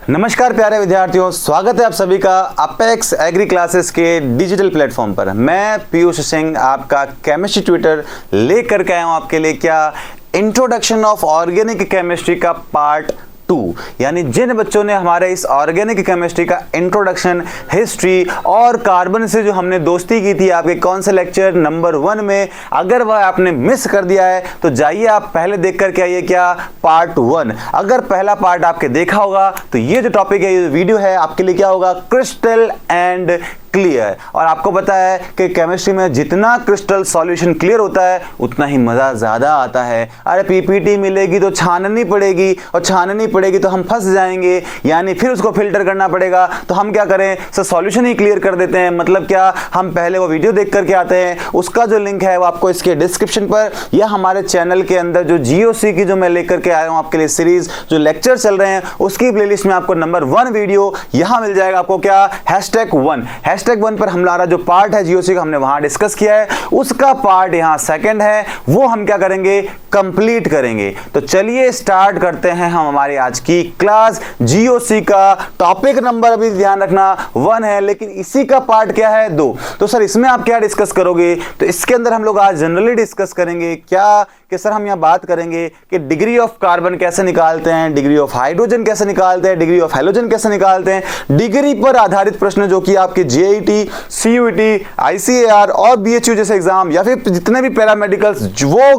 नमस्कार प्यारे विद्यार्थियों, स्वागत है आप सभी का अपेक्स एग्री क्लासेस के डिजिटल प्लेटफॉर्म पर। मैं पीयूष सिंह आपका केमिस्ट्री ट्यूटर लेकर के आया हूं आपके लिए क्या इंट्रोडक्शन ऑफ ऑर्गेनिक केमिस्ट्री का पार्ट 2। यानी जिन बच्चों ने हमारे इस ऑर्गेनिक केमिस्ट्री का इंट्रोडक्शन, हिस्ट्री और कार्बन से जो हमने दोस्ती की थी आपके कौन से लेक्चर नंबर 1 में, अगर वह आपने मिस कर दिया है तो जाइए आप पहले देख करके आइए क्या पार्ट 1। अगर पहला पार्ट आपके देखा होगा तो ये जो टॉपिक है, ये वीडियो है आपके लिए क्या होगा, क्रिस्टल एंड क्लियर। और आपको पता है कि केमिस्ट्री में जितना क्रिस्टल सॉल्यूशन क्लियर होता है उतना ही मजा ज्यादा आता है। अरे पीपीटी मिलेगी तो छाननी पड़ेगी, और छाननी पड़ेगी तो हम फंस जाएंगे, यानी फिर उसको फिल्टर करना पड़ेगा। तो हम क्या करें, सर सॉल्यूशन ही क्लियर कर देते हैं। मतलब क्या, हम पहले वो वीडियो देख करके आते हैं, उसका जो लिंक है वो आपको इसके डिस्क्रिप्शन पर या हमारे चैनल के अंदर जो जीओसी की जो मैं लेकर के आया हूं आपके लिए सीरीज, जो लेक्चर चल रहे हैं उसकी प्लेलिस्ट में आपको नंबर 1 वीडियो यहां मिल जाएगा आपको क्या, #1 #1 पर हमारा जो पार्ट है जीओसी का हमने वहां डिस्कस किया है, उसका पार्ट यहां सेकंड है, वो हम क्या करेंगे, कंप्लीट करेंगे। तो चलिए स्टार्ट करते हैं हम हमारी आज की क्लास। जीओसी का टॉपिक नंबर अभी ध्यान रखना 1 है, लेकिन इसी का पार्ट क्या है, 2। तो सर इसमें आप क्या डिस्कस करोगे, तो इसके अंदर हम लोग आज जनरली डिस्कस करेंगे क्या कि सर हम यहां बात करेंगे कि डिग्री ऑफ कार्बन कैसे निकालते हैं, डिग्री ऑफ हाइड्रोजन कैसे निकालते हैं, डिग्री ऑफ हेलोजन कैसे निकालते हैं। डिग्री पर आधारित प्रश्न जो कि आपके जेईटी, सीयूईटी, आईसीएआर और बीएचयू जैसे एग्जाम या फिर जितने भी पैरामेडिकल्स वो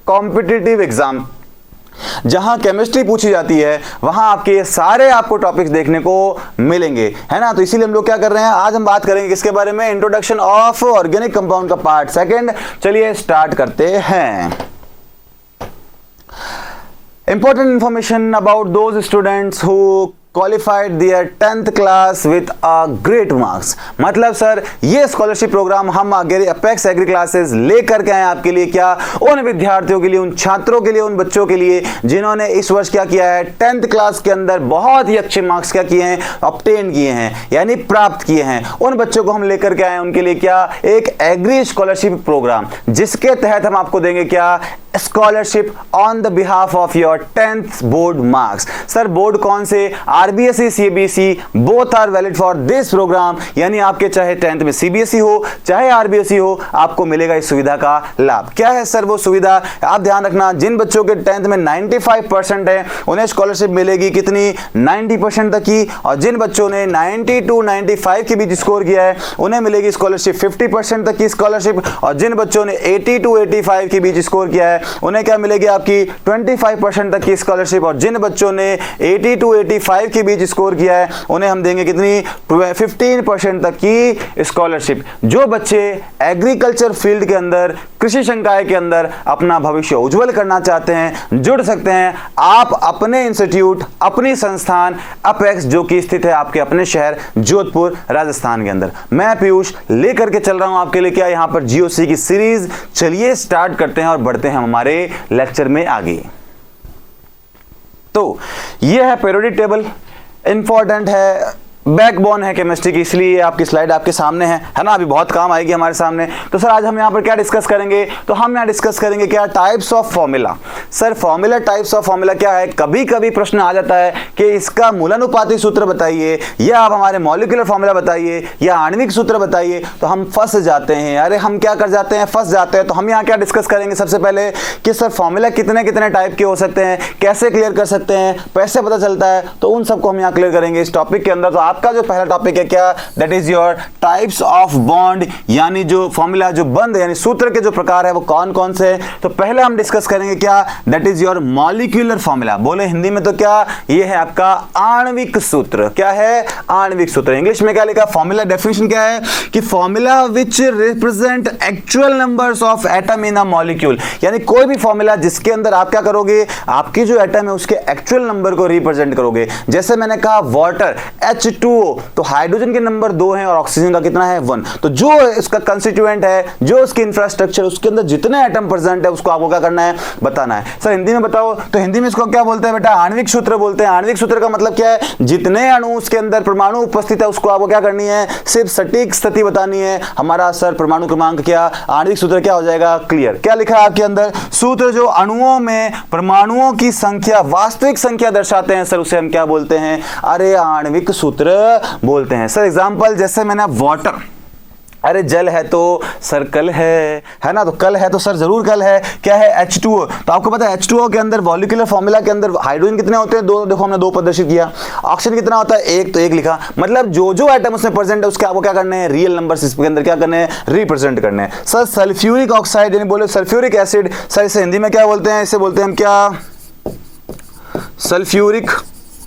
कॉम्पिटिटिव एग्जाम जहां केमिस्ट्री पूछी जाती है वहां आपके ये सारे आपको टॉपिक्स देखने को मिलेंगे, है ना। तो इसीलिए हम लोग क्या कर रहे हैं, आज हम बात करेंगे किसके बारे में, इंट्रोडक्शन ऑफ ऑर्गेनिक कंपाउंड का पार्ट 2। चलिए स्टार्ट करते हैं। Important information about those students who qualified their 10th class with a great marks. मतलब सर ये स्कॉलरशिप प्रोग्राम हम अपेक्स एग्री क्लासेस लेकर के आए आपके लिए क्या, उन विद्यार्थियों के लिए, उन छात्रों के लिए, उन बच्चों के लिए जिन्होंने इस वर्ष क्या किया है, 10th क्लास के अंदर बहुत ही अच्छे मार्क्स क्या किए हैं, ऑब्टेन किए हैं, यानी प्राप्त किए हैं। उन बच्चों को हम लेकर के आए उनके लिए क्या, एक एग्री स्कॉलरशिप प्रोग्राम, जिसके तहत हम आपको देंगे क्या, scholarship on the behalf of your 10th board marks. Sir board कौन से, RBSE, CBSE, both are valid for this program. यानी आपके चाहे 10th में सीबीएसई हो चाहे आरबीएसई हो, आपको मिलेगा इस सुविधा का लाभ। क्या है सर वो सुविधा, आप ध्यान रखना, जिन बच्चों के 10th में 95% है उन्हें स्कॉलरशिप मिलेगी कितनी, 90% तक की। और जिन बच्चों ने 90 to 95 के बीच स्कोर किया है उन्हें मिलेगी स्कॉलरशिप 50% तक की स्कॉलरशिप। और जिन बच्चों ने 80 to 85 के बीच स्कोर किया है उन्हें क्या मिलेगी, आपकी 25% तक की स्कॉलरशिप। और जिन बच्चों ने 80 to 85 के बीच स्कोर किया है उन्हें हम देंगे कितनी, 15% तक की स्कॉलरशिप। जो बच्चे एग्रीकल्चर फील्ड के अंदर, कृषि संकाय के अंदर अपना भविष्य उज्जवल करना चाहते हैं, जुड़ सकते हैं आप अपने इंस्टीट्यूट, अपनी संस्थान अपेक्स, जो कि स्थित है आपके अपने शहर जोधपुर राजस्थान के अंदर। मैं पीयूष लेकर के चल रहा हूं आपके लिए क्या, यहां पर जीओसी की सीरीज। चलिए स्टार्ट करते हैं और बढ़ते हैं हमारे लेक्चर में आगे। तो यह है पीरियोडिक टेबल, इंपॉर्टेंट है, बैकबोन है केमिस्ट्री की, इसलिए आपकी स्लाइड आपके सामने है ना, अभी बहुत काम आएगी हमारे सामने। तो सर आज हम यहाँ पर क्या डिस्कस करेंगे, तो हम यहाँ डिस्कस करेंगे क्या, types of formula. Sir formula, types of formula क्या है, कभी कभी प्रश्न आ जाता है कि इसका मूलानुपाती सूत्र बताइए, या आप हमारे मॉलिक्यूलर फॉर्मूला बताइए, या आणविक सूत्र बताइए। तो हम फंस जाते हैं, अरे हम क्या कर जाते हैं, फंस जाते हैं। तो हम यहाँ क्या डिस्कस करेंगे सबसे पहले कि सर फॉर्मूला कितने कितने टाइप के हो सकते हैं, कैसे क्लियर कर सकते हैं, कैसे पता चलता है, तो उन सबको हम यहाँ क्लियर करेंगे इस टॉपिक के अंदर। तो आपका जो पहला टॉपिक है क्या, that is your types of bond, यानी जो फॉर्मूला, जो बंध यानी सूत्र के जो प्रकार है वो कौन कौन से हैं। तो पहले हम डिस्कस करेंगे क्या, that is your molecular formula. बोले हिंदी में तो क्या, ये है आपका आणविक सूत्र। क्या है, आणविक सूत्र। इंग्लिश में क्या लिखा, फॉर्मूला डेफिनेशन क्या है कि formula which represent actual numbers of atom in a molecule. यानी कोई भी फॉर्मूला जिसके अंदर आप क्या करोगे, आपकी जो एटम है उसके एक्चुअल नंबर को रिप्रेजेंट करोगे। जैसे मैंने कहा वाटर, H2 H2O, तो हाइड्रोजन के नंबर 2 हैं और ऑक्सीजन का कितना है 1। तो जो इसका कंस्टिट्यूएंट है, जो उसकी इंफ्रास्ट्रक्चर, उसके अंदर जितने एटम प्रेजेंट है उसको आपको क्या करना है, बताना है। सर हिंदी में बताओ, तो हिंदी में इसको क्या बोलते हैं बेटा, आणविक सूत्र बोलते हैं। आणविक सूत्र का मतलब क्या है, जितने अणु उसके अंदर परमाणु उपस्थित है उसको आपको क्या करनी है, सिर्फ सटीक स्थिति बतानी है। हमारा सर परमाणु क्रमांक क्या, आणविक सूत्र क्या हो जाएगा, क्लियर। क्या लिखा है आपके अंदर, सूत्र जो अणुओं में परमाणुओं की संख्या, वास्तविक संख्या दर्शाते हैं सर, उसे हम क्या बोलते हैं, अरे आणविक सूत्र बोलते हैं। सर एग्जांपल जैसे मैंने वाटर, अरे जल है तो सर कल है ना, तो कल है तो सर जरूर कल है। क्या है, H2O, तो आपको पता है H2O के अंदर मॉलिक्यूलर फॉर्मूला के अंदर हाइड्रोजन कितने होते हैं, 2, देखो हमने 2 प्रदर्शित किया। ऑक्सीजन कितना होता है, 1, तो 1 लिखा। मतलब जो जो आइटम उसमें प्रेजेंट है उसके आपको क्या करने हैं, रियल नंबर्स इसके अंदर क्या करने हैं, रिप्रेजेंट करने हैं। सर सल्फ्यूरिक ऑक्साइड यानी बोले सल्फ्यूरिक एसिड, सर इसे हिंदी में क्या बोलते हैं, इसे बोलते हैं हम क्या, सल्फ्यूरिक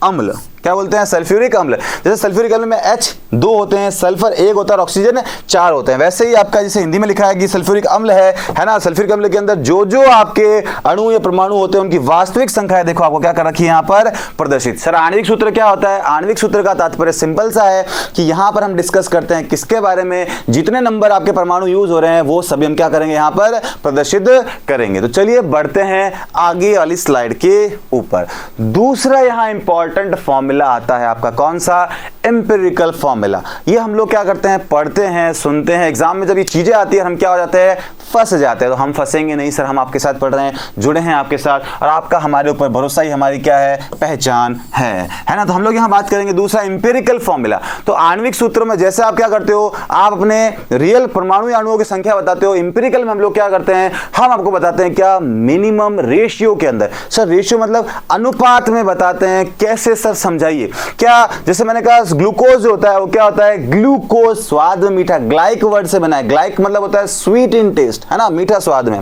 अम्ल। क्या बोलते हैं, सल्फ्यूरिक अम्ल। जैसे सल्फ्यूरिक अम्ल में H2 होते हैं, सल्फर 1 होता है और ऑक्सीजन 4 होते हैं। वैसे ही आपका जैसे हिंदी में लिखा है कि सल्फ्यूरिक अम्ल है ना, सल्फ्यूरिक अम्ल के अंदर जो जो आपके अणु या परमाणु होते हैं उनकी वास्तविक संख्या है, देखो आपको क्या कर रखी है यहाँ पर प्रदर्शित। सर आणविक सूत्र क्या होता है, आणविक सूत्र का तात्पर्य सिंपल सा है कि यहाँ पर हम डिस्कस करते हैं किसके बारे में, जितने नंबर आपके परमाणु यूज हो रहे हैं वो सभी हम क्या करेंगे, यहाँ पर प्रदर्शित करेंगे। तो चलिए बढ़ते हैं आगे वाली स्लाइड के ऊपर। दूसरा यहाँ इंपॉर्टेंट फॉर्मूला आता है आपका, कौन सा, एम्पिरिकल फॉर्मूला। ये हम लोग क्या करते हैं, पढ़ते हैं, सुनते हैं, एग्जाम में जब ये चीजें आती है हम क्या हो जाते हैं, फंस जाते हैं। तो हम फंसेंगे नहीं सर, हम आपके साथ पढ़ रहे हैं, जुड़े हैं आपके साथ, और आपका हमारे ऊपर भरोसा ही हमारी क्या है, पहचान है ना। तो हम लोग यहाँ बात करेंगे दूसरा एम्पिरिकल फॉर्मूला। तो आणविक सूत्रों में जैसे आप क्या करते हो, आप अपने रियल परमाणु या अणुओं की संख्या बताते हो, एम्पिरिकल में हम लोग क्या करते हैं, हम आपको बताते हैं क्या, मिनिमम रेशियो के अंदर। सर रेशियो मतलब अनुपात में बताते हैं, कैसे सर समझाइए। क्या, जैसे मैंने कहा ग्लूकोज जो होता है वो क्या होता है, ग्लूकोज स्वाद में मीठा, ग्लाइक वर्ड से बना है, ग्लाइक मतलब होता है स्वीट इन टेस्ट, है ना, मीठा स्वाद में।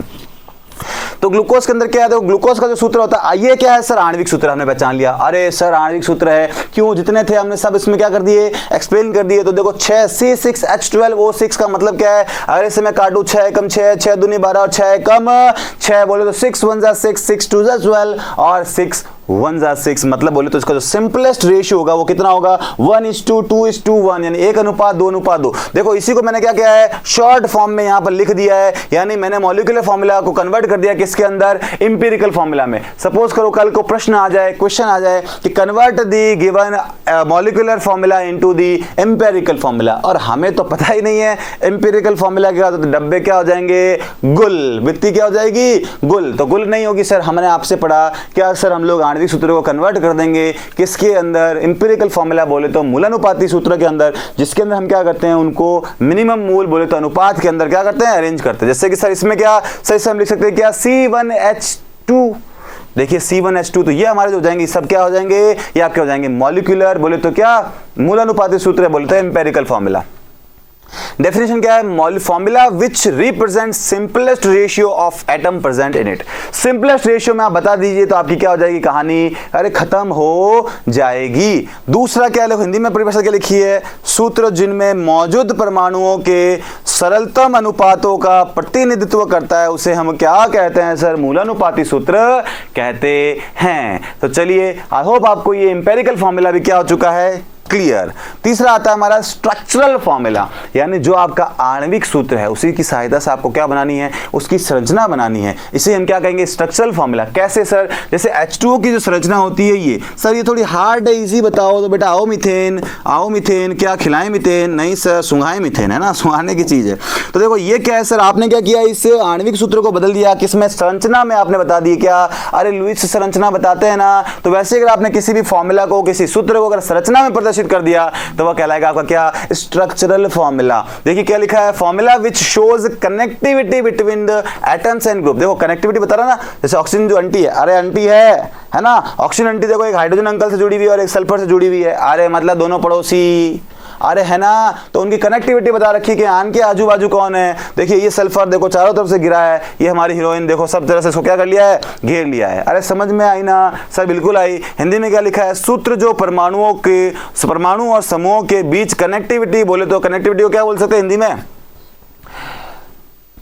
तो ग्लूकोज के अंदर क्या है, देखो ग्लूकोज का जो सूत्र होता है, ये क्या है सर, आणविक सूत्र हमने पहचान लिया। अरे सर आणविक सूत्र है, क्यों, जितने थे हमने सब इसमें क्या कर दिए, एक्सप्लेन कर दिए। तो देखो 6 C6H12O6 का मतलब क्या है, अरे से मैं काटू 6 कम 6, 6 दूनी 12 और 6 कम 6, बोले तो 6 1 जा 6, 6 2 जा 12 और 6 1 जा 6, मतलब बोले तो इसका जो सिंपलेस्ट रेशियो होगा वो कितना होगा, 1:2:1, यानी 1:2:2। देखो इसी को मैंने क्या किया है, शॉर्ट फॉर्म में यहाँ पर लिख दिया है, यानी मैंने मॉलिक्यूलर फॉर्मूला को कन्वर्ट कर दिया किसके अंदर, इंपिरिकल फॉर्मूला में। सपोज करो कल को प्रश्न आ जाए, क्वेश्चन आ जाए कि convert the given molecular formula into the empirical formula, और हमें तो पता ही नहीं है एम्पिरिकल फॉर्मूला क्या होता है, तो डब्बे क्या हो जाएंगे, गुल, बित्ती क्या हो जाएगी, गुल। तो गुल नहीं होगी सर, हमने आपसे पढ़ा क्या सर, हम लोग आणविक सूत्र को कन्वर्ट कर देंगे किसके अंदर, इंपिरिकल फॉर्मूला बोले तो मूलानुपाती सूत्र के अंदर, जिसके अंदर हम क्या करते हैं, उनको मिनिमम मूल बोले तो अनुपात के अंदर क्या करते हैं, अरेंज करते हैं। जैसे कि सर इसमें क्या, सर इससे हम लिख सकते हैं क्या, C1H2, देखिए C1H2, तो ये हमारे जो हो जाएंगे सब क्या हो जाएंगे, ये आपके हो जाएंगे मॉलिक्यूलर बोले तो क्या, मूलानुपाती सूत्र बोले तो एम्पिरिकल फॉर्मूला। डेफिनेशन क्या है, formula which represent simplest ratio of atom present in it. Simplest ratio में आप बता दीजिए तो आपकी क्या हो जाएगी कहानी, अरे खत्म हो जाएगी। दूसरा क्या है, हिंदी में परिभाषा क्या लिखी है, सूत्र जिनमें मौजूद परमाणुओं के सरलतम अनुपातों का प्रतिनिधित्व करता है उसे हम क्या कहते हैं सर, मूलानुपाती सूत्र कहते हैं। तो चलिए आई होप आपको ये एम्पिरिकल फॉर्मूला भी क्या हो चुका है, क्लियर। तीसरा आता है हमारा स्ट्रक्चरल फॉर्मूला, यानी जो आपका आणविक सूत्र है उसी की सहायता से आपको क्या बनानी है, उसकी संरचना बनानी है, इसे हम क्या कहेंगे, स्ट्रक्चरल फॉर्मूला। कैसे सर, जैसे H2O की जो संरचना होती है ये सर, ये थोड़ी हार्ड है, इजी बताओ तो बेटा आओ मीथेन, क्या खिलाएं मीथेन, नहीं सर सुंघाएं मीथेन, है ना, सुंघाने की चीज है। तो देखो ये क्या है सर, आपने क्या किया, इस आणविक सूत्र को बदल दिया, किसमें, संरचना में आपने बता दी क्या, अरे लुईस संरचना बताते हैं ना, तो वैसे अगर आपने किसी भी फॉर्मूला को, किसी सूत्र को अगर संरचना में प्रदर्शित कर दिया तो वह कहलाएगा आपका क्या, स्ट्रक्चरल फॉर्मूला। देखिए क्या लिखा है, formula which shows connectivity between the atoms and group. देखो कनेक्टिविटी बता रहा ना, जैसे ऑक्सीजन जो आंटी है, अरे आंटी है ना, ऑक्सीजन आंटी देखो एक हाइड्रोजन अंकल से जुड़ी हुई है और एक सल्फर से जुड़ी हुई है, अरे मतलब दोनों पड़ोसी, अरे है ना, तो उनकी कनेक्टिविटी बता रखी कि आन के आजू बाजू कौन है। देखिए ये सल्फर देखो चारों तरफ से गिरा है, ये हमारी हीरोइन देखो सब तरह से इसको क्या कर लिया है, घेर लिया है। अरे समझ में आई ना सर, बिल्कुल आई। हिंदी में क्या लिखा है, सूत्र जो परमाणु और समूहों के बीच कनेक्टिविटी बोले तो कनेक्टिविटी को क्या बोल सकते हैं हिंदी में,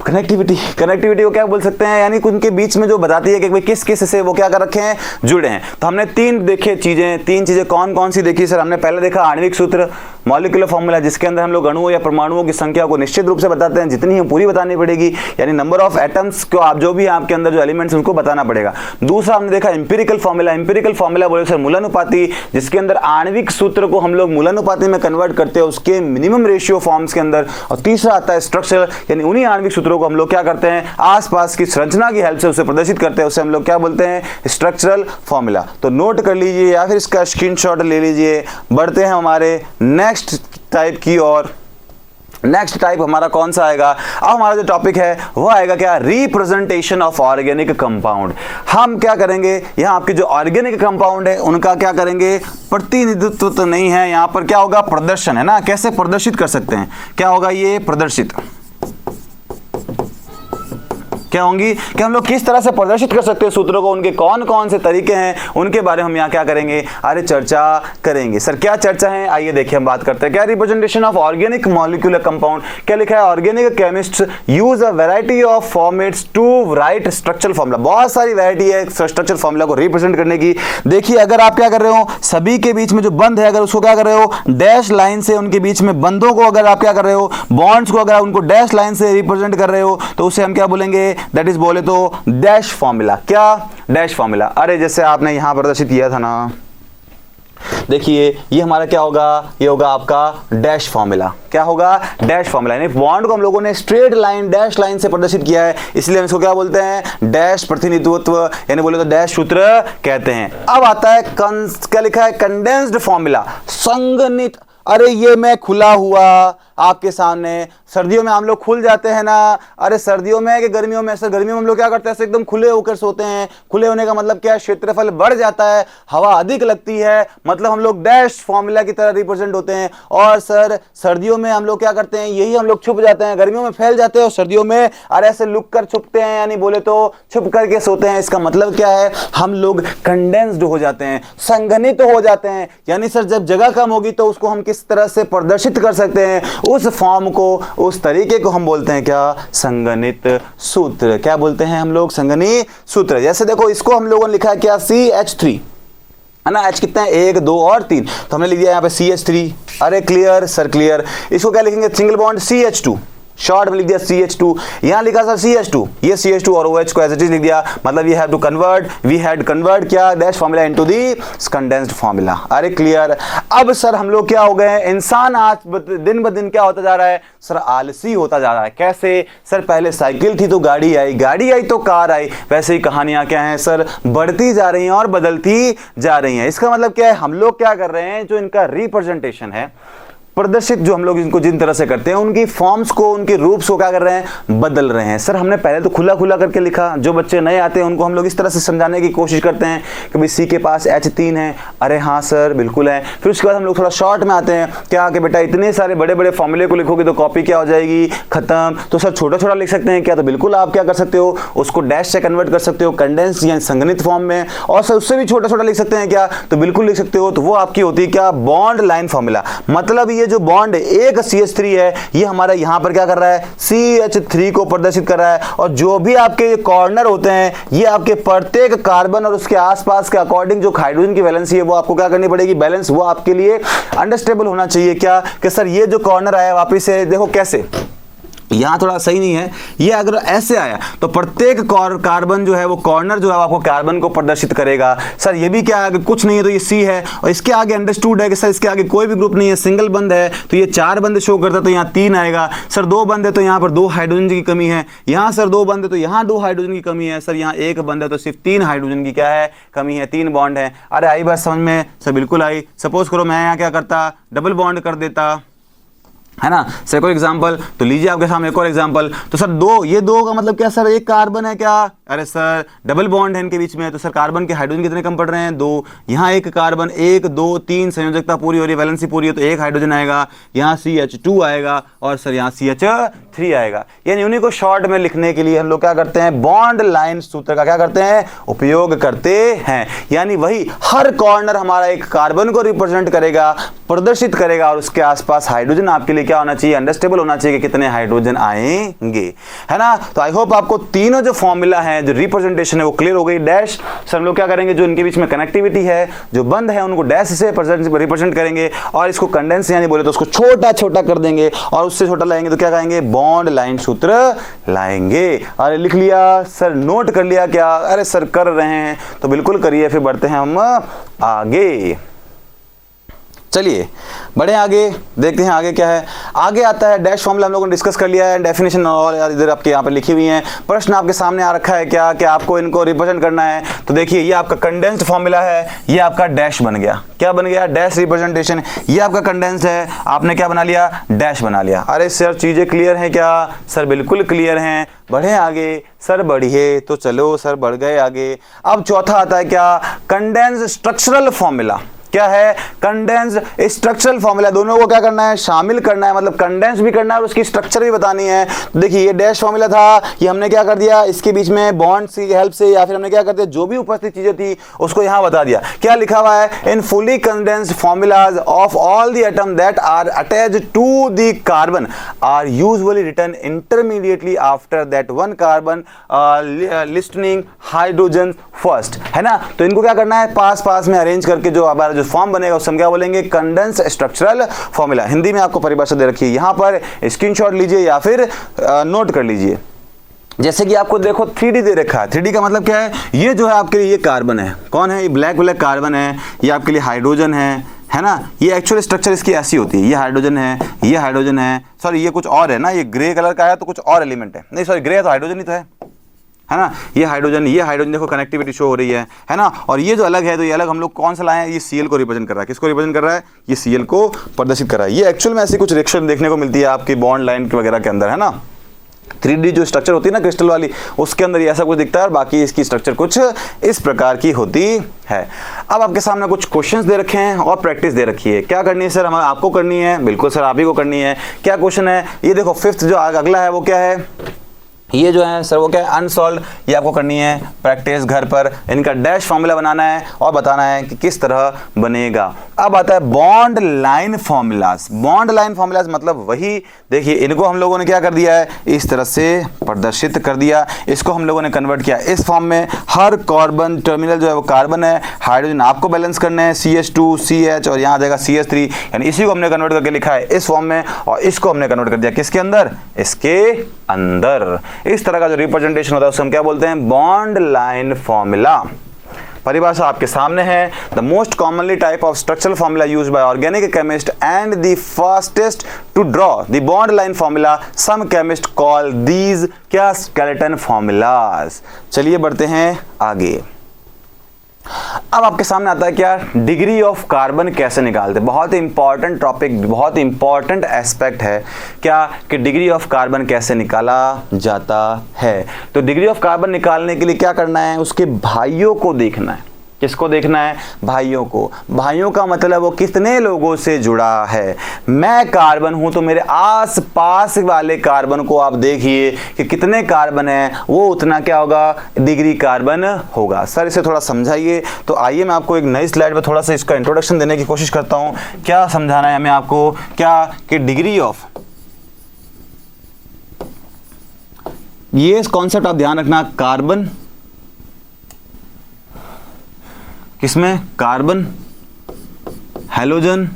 कनेक्टिविटी को क्या बोल सकते हैं, यानी उनके बीच में जो बताती है कि भाई किस किस से वो क्या कर रखे हैं, जुड़े हैं। तो हमने तीन चीजें कौन कौन सी देखी सर? हमने पहले देखा आणविक सूत्र, मॉलिक्यूलर फॉर्मूला, जिसके अंदर हम लोग अणुओं या परमाणुओं की संख्या को निश्चित रूप से बताते हैं, जितनी हम पूरी बतानी पड़ेगी, यानी नंबर ऑफ एटम्स को आप जो भी आपके अंदर जो एलिमेंट्स उनको बताना पड़ेगा। दूसरा हमने देखा इंपिरिकल फॉर्मूला बोले सर मूलानुपाती, जिसके अंदर आणविक सूत्र को हम लोग मूलानुपाती में कन्वर्ट करते हैं उसके मिनिमम रेशियो फॉर्म्स के अंदर। और तीसरा आता है स्ट्रक्चर, यानी उन्हीं आणविक सूत्रों को हम लोग क्या करते हैं, आसपास की संरचना की हेल्प से उसे प्रदर्शित करते हैं, उसे हम लोग क्या बोलते हैं, स्ट्रक्चरल फॉर्मूला। तो नोट कर लीजिए या फिर इसका स्क्रीनशॉट ले लीजिए। बढ़ते हैं हमारे नेक्स्ट टाइप की और। नेक्स्ट टाइप हमारा कौन सा आएगा? अब हमारा जो टॉपिक है वो आएगा क्या, रिप्रेजेंटेशन ऑफ ऑर्गेनिक कंपाउंड। हम क्या करेंगे, यहाँ आपके जो ऑर्गेनिक कंपाउंड है उनका क्या करेंगे, प्रतिनिधित्व तो नहीं है, यहाँ पर क्या होगा, प्रदर्शन है ना, कैसे प्रदर्शित कर सकते हैं, क्या होगा ये प्रदर्शित, क्या होंगी कि हम लोग किस तरह से प्रदर्शित कर सकते हैं सूत्रों को, उनके कौन कौन से तरीके हैं, उनके बारे में हम यहाँ क्या करेंगे, अरे चर्चा करेंगे। सर क्या चर्चा है, आइए देखिए हम बात करते हैं। क्या representation of organic molecular compound, क्या लिखा है, organic chemist use a variety of formats to write structural formula. बहुत सारी वैरायटी है स्ट्रक्चरल फॉर्मूला को रिप्रेजेंट करने की। देखिए अगर आप क्या कर रहे हो, सभी के बीच में जो बंद है अगर उसको क्या कर रहे हो, डैश लाइन से उनके बीच में बंधों को अगर आप क्या कर रहे हो, बॉन्ड्स को अगर आप उनको डैश लाइन से रिप्रेजेंट कर रहे हो तो उसे हम क्या बोलेंगे, दैट इज बोले तो डैश फॉर्मूला। क्या डैश फॉर्मूला, अरे जैसे आपने यहां प्रदर्शित किया था ना, देखिए ये हमारा क्या होगा, ये होगा आपका डैश फॉर्मूला। क्या होगा, डैश फॉर्मूला, यानी बॉन्ड को हम लोगों ने स्ट्रेट लाइन डैश लाइन से प्रदर्शित किया है, इसलिए हम इसको क्या बोलते हैं, डैश प्रतिनिधित्व, यानी बोले तो डैश सूत्र कहते हैं। अब आता है क्या लिखा है, कंडेंस्ड फॉर्मूला, संघनित। अरे ये मैं खुला हुआ आपके सामने, सर्दियों में हम लोग खुल जाते हैं ना, अरे सर्दियों में कि गर्मियों में, सर गर्मियों में हम लोग क्या करते हैं, एकदम खुले होकर सोते हैं। खुले होने का मतलब क्या है, क्षेत्रफल बढ़ जाता है, हवा अधिक लगती है, मतलब हम लोग डैश फॉर्मूला की तरह रिप्रेजेंट होते हैं। और सर सर्दियों में हम लोग क्या करते हैं, यही हम लोग छुप जाते हैं, गर्मियों में फैल जाते हैं और सर्दियों में अरे ऐसे लुक कर छुपते हैं, यानी बोले तो छुप करके सोते हैं। इसका मतलब क्या है, हम लोग कंडेंस्ड हो जाते हैं, संघनित हो जाते हैं। यानी सर जब जगह कम होगी तो उसको हम किस तरह से प्रदर्शित कर सकते हैं, उस फॉर्म को, उस तरीके को हम बोलते हैं क्या, संघनित सूत्र। क्या बोलते हैं हम लोग, संघनित सूत्र। जैसे देखो इसको हम लोगों ने लिखा है क्या, CH3 है ना, H कितना है, 1 2 और 3, तो हमने लिख दिया यहाँ पे CH3। अरे क्लियर सर, क्लियर। इसको क्या लिखेंगे, सिंगल बॉन्ड CH2, शॉर्ट में लिख दिया CH2। यहां लिखा सर CH2, ये CH2 और OH को एज इट इज लिख दिया, मतलब ये have to convert, we had convert क्या, dash formula into the condensed formula. अरे क्लियर। अब सर हम लोग क्या हो गए, इंसान आज दिन ब दिन क्या होता जा रहा है सर, आलसी होता जा रहा है। कैसे सर, पहले साइकिल थी तो गाड़ी आई, गाड़ी आई तो कार आई, वैसे ही कहानियां क्या हैं सर, बढ़ती जा रही हैं और बदलती जा रही हैं। इसका मतलब क्या है, हम लोग क्या कर रहे हैं, जो इनका रिप्रेजेंटेशन है, प्रदर्शित जो हम लोग इनको जिन तरह से करते हैं, उनकी फॉर्म्स को, उनके रूप्स को क्या कर रहे हैं, बदल रहे हैं। सर हमने पहले तो खुला खुला करके लिखा, जो बच्चे नए आते हैं उनको हम लोग इस तरह से समझाने की कोशिश करते हैं कि भाई C के पास H3 है, अरे हाँ सर बिल्कुल है। फिर उसके बाद हम लोग थोड़ा शॉर्ट में आते हैं, क्या कि बेटा इतने सारे बड़े बड़े फॉर्मूले को लिखोगे तो कॉपी क्या हो जाएगी, खत्म। तो सर छोटा छोटा लिख सकते हैं क्या, तो बिल्कुल आप क्या कर सकते हो, उसको डैश से कन्वर्ट कर सकते हो, कंडेंस यानी संघनित फॉर्म में। और सर उससे भी छोटा छोटा लिख सकते हैं क्या, तो बिल्कुल लिख सकते हो, तो वो आपकी होती है क्या, बॉन्ड लाइन फॉर्मूला। मतलब ये जो बॉन्ड एक CH3 है, ये हमारा यहां पर क्या कर रहा है, CH3 को प्रदर्शित कर रहा है। और जो भी आपके कॉर्नर होते हैं, ये आपके प्रत्येक कार्बन और उसके आसपास के अकॉर्डिंग जो हाइड्रोजन की वैलेंसी है वो आपको क्या करनी पड़ेगी, बैलेंस, वो आपके लिए अंडरस्टेबल होना चाहिए। क्या कि सर ये जो कॉर्नर आया वापिस से देखो कैसे, यहां थोड़ा सही नहीं है, ये अगर ऐसे आया तो प्रत्येक कार्बन जो है वो कॉर्नर जो है आपको कार्बन को प्रदर्शित करेगा। सर ये भी क्या है, कुछ नहीं है तो ये C है, और इसके आगे अंडरस्टूड है कि सर इसके आगे कोई भी ग्रुप नहीं है, सिंगल बंद है तो ये 4 बंद शो करता है, तो यहाँ 3 आएगा। सर 2 बंद है तो यहाँ पर 2 हाइड्रोजन की कमी है, यहाँ सर 2 बंद है तो यहाँ 2 हाइड्रोजन की कमी है, सर यहाँ 1 बंद है तो सिर्फ 3 हाइड्रोजन की क्या है, कमी है, 3 बॉन्ड है। अरे आई बात समझ में सर, बिल्कुल आई। सपोज करो मैं यहाँ क्या करता, डबल बॉन्ड कर देता, है ना। सर एक और एग्जाम्पल, तो लीजिए आपके सामने एक और एग्जाम्पल। तो सर ये दो का मतलब क्या सर, एक कार्बन है क्या, अरे सर डबल बॉन्ड है इनके बीच में, तो सर कार्बन के हाइड्रोजन कितने कम पड़ रहे हैं, 2। यहाँ एक कार्बन, 1 2 3 संयोजकता पूरी हो रही है, वैलेंसी पूरी है, तो 1 हाइड्रोजन आएगा, यहाँ CH2 आएगा और सर यहाँ CH3 आएगा। यानी उन्हीं को शॉर्ट में लिखने के लिए हम लोग क्या करते हैं, बॉन्ड लाइन सूत्र का क्या करते हैं, उपयोग करते हैं। यानी वही हर कॉर्नर हमारा एक कार्बन को रिप्रेजेंट करेगा, प्रदर्शित करेगा और उसके आसपास हाइड्रोजन आपके लिए क्या होना चाहिए, अंडरस्टेबल होना चाहिए कि कितने हाइड्रोजन आएंगे, है ना। तो आई होप आपको तीनों जो फॉर्मूला है, जो रिप्रेजेंटेशन है वो क्लियर हो गई। डैश सर हम लोग क्या करेंगे, जो इनके बीच में कनेक्टिविटी है, जो बंद है, उनको डैश से रिप्रेजेंट करेंगे और इसको कंडेंस यानी बोले तो उसको छोटा छोटा कर देंगे और उससे छोटा लाएंगे तो क्या कहेंगे, बॉन्ड लाइन सूत्र लाएंगे। अरे लिख लिया सर, नोट कर लिया क्या, अरे सर कर रहे हैं तो बिल्कुल करिए। फिर बढ़ते हैं हम आगे, चलिए बढ़े आगे, देखते हैं आगे क्या है। आगे आता है डैश फॉर्मूला, हम लोगों ने डिस्कस कर लिया है, डेफिनेशन और इधर आपके यहाँ पे लिखी हुई है। प्रश्न आपके सामने आ रखा है क्या कि आपको इनको रिप्रेजेंट करना है। तो देखिए ये आपका कंडेंस्ड फॉर्मूला है, ये आपका डैश बन गया, क्या बन गया, डैश रिप्रेजेंटेशन। ये आपका कंडेंस्ड है, आपने क्या बना लिया, डैश बना लिया। अरे सर चीजें क्लियर हैं क्या, सर बिल्कुल क्लियर हैं। बढ़े आगे, सर बढ़िए, तो चलो सर बढ़ गए आगे। अब चौथा आता है क्या, कंडेंस्ड स्ट्रक्चरल फॉर्मूला। क्या है, कंडेंस स्ट्रक्चरल फॉर्मूला, दोनों को क्या करना है, शामिल करना है, मतलब कंडेंस भी करना है और उसकी स्ट्रक्चर भी बतानी है। तो देखिए ये डैश फॉर्मूला था, ये हमने क्या कर दिया, इसके बीच में बॉन्ड की हेल्प से या फिर हमने क्या कर दिया, जो भी उपस्थित चीजें थी उसको यहां बता दिया। क्या लिखा हुआ है, in fully condensed formulas of all the atom that are attached to the carbon are usually written intermediately after that one carbon listening hydrogen first, है ना। तो इनको क्या करना है, पास पास में अरेंज करके जो हमारा जो फॉर्म बनेगा उससे हम क्या बोलेंगे, कंडेंस स्ट्रक्चरल फॉर्मूला। हिंदी में आपको परिभाषा दे रखी है, यहां पर स्क्रीनशॉट लीजिए या फिर नोट कर लीजिए। जैसे कि आपको देखो 3D दे रखा है, 3D का मतलब क्या है, ये जो है आपके लिए ये कार्बन है, कौन है, ये ब्लैक ब्लैक कार्बन है, ये आपके लिए हाइड्रोजन है ना। ये एक्चुअल स्ट्रक्चर इसकी ऐसी होती है, ये हाइड्रोजन है, ये हाइड्रोजन है, सॉरी ये कुछ और है ना, ये ग्रे कलर का है तो कुछ और एलिमेंट है, नहीं सॉरी ग्रे है तो हाइड्रोजन ही तो है ना। ये हाइड्रोजन देखो कनेक्टिविटी शो हो रही है ना। और ये जो अलग है तो ये अलग हम लोग कौन सा लाए हैं, ये Cl को रिप्रेजेंट कर रहा है, किसको रिप्रेजेंट कर रहा है, ये Cl को प्रदर्शित कर रहा है। ये एक्चुअल में ऐसी कुछ रिएक्शन देखने को मिलती है आपकी बॉन्ड लाइन वगैरह के अंदर, है ना। 3D जो स्ट्रक्चर होती है ना क्रिस्टल वाली, उसके अंदर ये ऐसा कुछ दिखता है और बाकी इसकी स्ट्रक्चर कुछ इस प्रकार की होती है। अब आपके सामने कुछ क्वेश्चंस दे रखे हैं और प्रैक्टिस दे रखी है। क्या करनी है सर, हमें आपको करनी है, बिल्कुल सर आप ही को करनी है। क्या क्वेश्चन है, ये देखो फिफ्थ जो अगला है वो क्या है, ये जो है सर वो क्या है, अनसॉल्व। ये आपको करनी है प्रैक्टिस घर पर, इनका डैश फॉर्मूला बनाना है और बताना है कि किस तरह बनेगा। अब आता है bond line formulas. Bond line formulas मतलब वही, देखिए इनको हम लोगों ने क्या कर दिया है, इस तरह से प्रदर्शित कर दिया। इसको हम लोगों ने कन्वर्ट किया इस फॉर्म में, हर कार्बन टर्मिनल जो है वो कार्बन है, हाइड्रोजन आपको बैलेंस करने हैं, CH2 CH और यहाँ आ जाएगा CH3, यानी इसी को हमने कन्वर्ट करके लिखा है इस फॉर्म में और इसको हमने कन्वर्ट कर दिया किसके अंदर, इसके अंदर। इस तरह का जो रिप्रेजेंटेशन होता है उसको हम क्या बोलते हैं, बॉन्ड लाइन फॉर्मूला। परिभाषा आपके सामने है, the most commonly type of structural formula used by organic chemist and the fastest to draw the bond line formula, some chemist call these क्या, स्केलेटन फॉर्मूलाज। चलिए बढ़ते हैं आगे। अब आपके सामने आता है क्या, डिग्री ऑफ कार्बन कैसे निकालते हैं। बहुत ही इंपॉर्टेंट टॉपिक, बहुत ही इंपॉर्टेंट एस्पेक्ट है क्या, कि डिग्री ऑफ कार्बन कैसे निकाला जाता है। तो डिग्री ऑफ कार्बन निकालने के लिए क्या करना है, उसके भाइयों को देखना है। किसको देखना है, भाइयों को। भाइयों का मतलब वो कितने लोगों से जुड़ा है। मैं कार्बन हूं तो मेरे आस पास वाले कार्बन को आप देखिए कि कितने कार्बन है, वो उतना क्या होगा, डिग्री कार्बन होगा। सर इसे थोड़ा समझाइए। तो आइए मैं आपको एक नई स्लाइड पर थोड़ा सा इसका इंट्रोडक्शन देने की कोशिश करता हूं। क्या समझाना है हमें आपको, क्या कि डिग्री ऑफ, ये कॉन्सेप्ट आप ध्यान रखना, कार्बन किसमें, कार्बन, हैलोजन,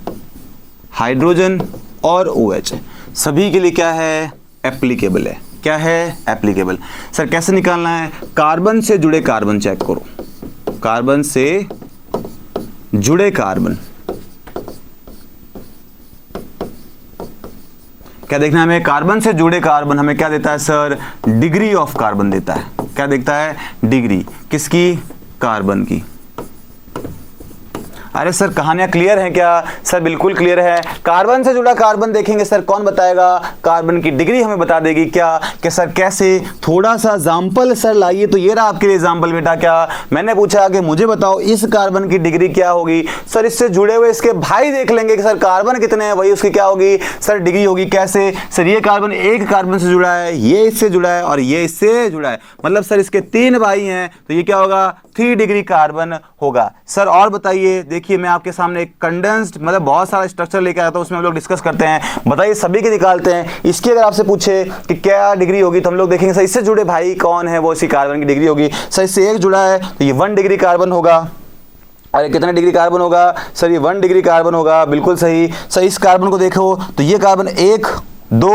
हाइड्रोजन और OH सभी के लिए क्या है, एप्लीकेबल है। क्या है, एप्लीकेबल। सर कैसे निकालना है, कार्बन से जुड़े कार्बन चेक करो, कार्बन से जुड़े कार्बन क्या देखना है हमें, कार्बन से जुड़े कार्बन हमें क्या देता है सर, डिग्री ऑफ कार्बन देता है। क्या देखता है, डिग्री किसकी, कार्बन की। अरे सर कहानियां क्लियर है क्या, सर बिल्कुल क्लियर है। कार्बन से जुड़ा कार्बन देखेंगे सर, कौन बताएगा, कार्बन की डिग्री हमें बता देगी। क्या कि सर कैसे, थोड़ा सा एग्जांपल सर लाइए। तो ये रहा आपके लिए एग्जांपल बेटा। क्या मैंने पूछा कि मुझे बताओ इस कार्बन की डिग्री क्या होगी। सर इससे जुड़े हुए इसके भाई देख लेंगे कि सर कार्बन कितने हैं, वही उसकी क्या होगी सर, डिग्री होगी। कैसे सर, ये कार्बन एक कार्बन से जुड़ा है, ये इससे जुड़ा है और ये इससे जुड़ा है, मतलब सर इसके 3 भाई हैं तो ये क्या होगा, 3 डिग्री कार्बन होगा। सर और बताइए, देखिए मैं आपके सामने एक कंडेंस्ड मतलब बहुत सारा स्ट्रक्चर लेकर आता हूँ, उसमें हम लोग डिस्कस करते हैं। बताइए सभी के निकालते हैं। इसकी अगर आपसे पूछे कि क्या डिग्री होगी तो हम लोग देखेंगे सर इससे जुड़े भाई कौन है वो इसी कार्बन की डिग्री होगी। सर इससे एक जुड़ा है तो ये 1 डिग्री कार्बन होगा। अरे कितना डिग्री कार्बन होगा सर? ये 1 डिग्री कार्बन होगा, बिल्कुल सही। सर इस कार्बन को देखो तो ये कार्बन 1 2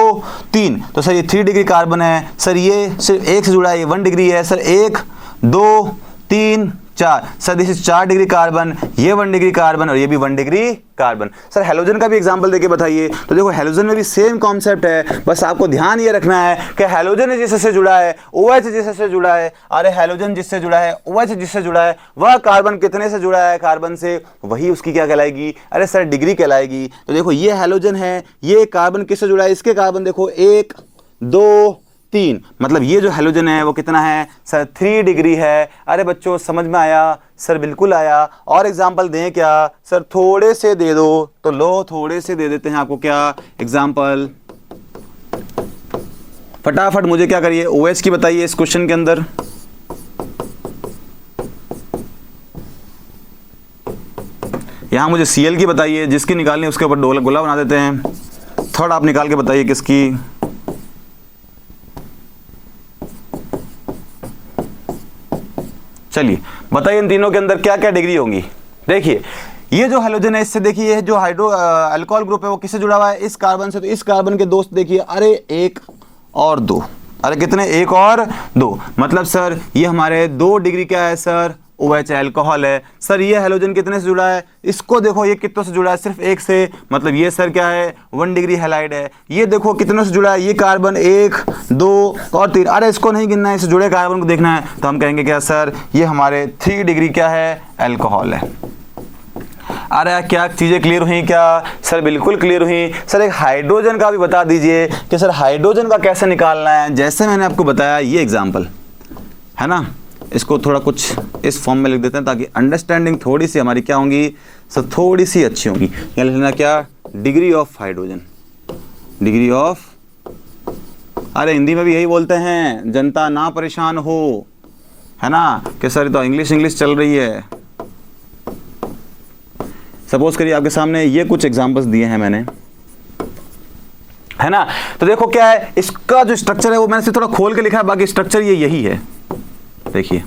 3, तो सर ये 3 डिग्री कार्बन है। सर ये सिर्फ एक से जुड़ा है, ये 1 डिग्री है। Sir 1 2 3 4, sir this is 4 degree carbon, ये 1 डिग्री कार्बन और ये भी 1 डिग्री कार्बन। सर हेलोजन का भी एग्जांपल देके बताइए। तो देखो हेलोजन में भी सेम कॉन्सेप्ट है, बस आपको ध्यान ये रखना है कि हेलोजन जिससे जुड़ा है, OH जिससे जुड़ा है। अरे हेलोजन जिससे जुड़ा है, OH जिससे जुड़ा है, वह कार्बन कितने से जुड़ा है कार्बन से, वही उसकी क्या कहलाएगी? अरे सर डिग्री कहलाएगी। तो देखो ये हेलोजन है, ये कार्बन किससे जुड़ा है? इसके कार्बन देखो 1 2 3, मतलब ये जो हेलोजन है वो कितना है सर? 3 डिग्री है। अरे बच्चों समझ में आया? सर बिल्कुल आया। और एग्जांपल दें क्या सर? थोड़े से दे दो तो लो, थोड़े से दे देते हैं आपको। क्या एग्जांपल? फटाफट मुझे क्या करिए, OH की बताइए इस क्वेश्चन के अंदर। यहां मुझे Cl की बताइए, जिसकी निकालनी है उसके ऊपर गोला बना देते हैं। थर्ड आप निकाल के बताइए किसकी। चलिए बताइए इन तीनों के अंदर क्या क्या डिग्री होंगी। देखिए ये जो हेलोजन है इससे, देखिए ये जो हाइड्रो अल्कोहल ग्रुप है वो किससे जुड़ा हुआ है? इस कार्बन से। तो इस कार्बन के दोस्त देखिए, अरे 1 और 2, अरे कितने? 1 और 2, मतलब सर ये हमारे 2 डिग्री क्या है सर? OH अल्कोहल है। सर ये हेलोजन कितने से जुड़ा है? इसको देखो ये कितनों से जुड़ा है? सिर्फ 1 से, मतलब ये सर क्या है? 1 डिग्री हैलाइड है। ये देखो कितनों से जुड़ा है? ये कार्बन 1 2 और 3, अरे इसको नहीं गिनना है, इस जुड़े कार्बन को देखना है। तो हम कहेंगे क्या सर? ये हमारे 3 डिग्री क्या है? अल्कोहल है। अरे क्या चीजें क्लियर हुई क्या सर? बिल्कुल क्लियर हुई। सर एक हाइड्रोजन का भी बता दीजिए कि सर हाइड्रोजन का कैसे निकालना है। जैसे मैंने आपको बताया ये एग्जाम्पल है ना, इसको थोड़ा कुछ इस फॉर्म में लिख देते हैं ताकि अंडरस्टैंडिंग थोड़ी सी हमारी क्या होंगी सर? थोड़ी सी अच्छी होगी। यहाँ लिखना क्या? Degree of hydrogen, degree of, अरे हिंदी में भी यही बोलते हैं, जनता ना परेशान हो, है ना कि सर तो इंग्लिश चल रही है। सपोज करिए आपके सामने ये कुछ एग्जांपल्स दिए हैं मैंने, है ना। तो देखो क्या है, इसका जो स्ट्रक्चर है वो मैंने सिर्फ थोड़ा खोल के लिखा है, बाकी स्ट्रक्चर ये यही है। देखिए,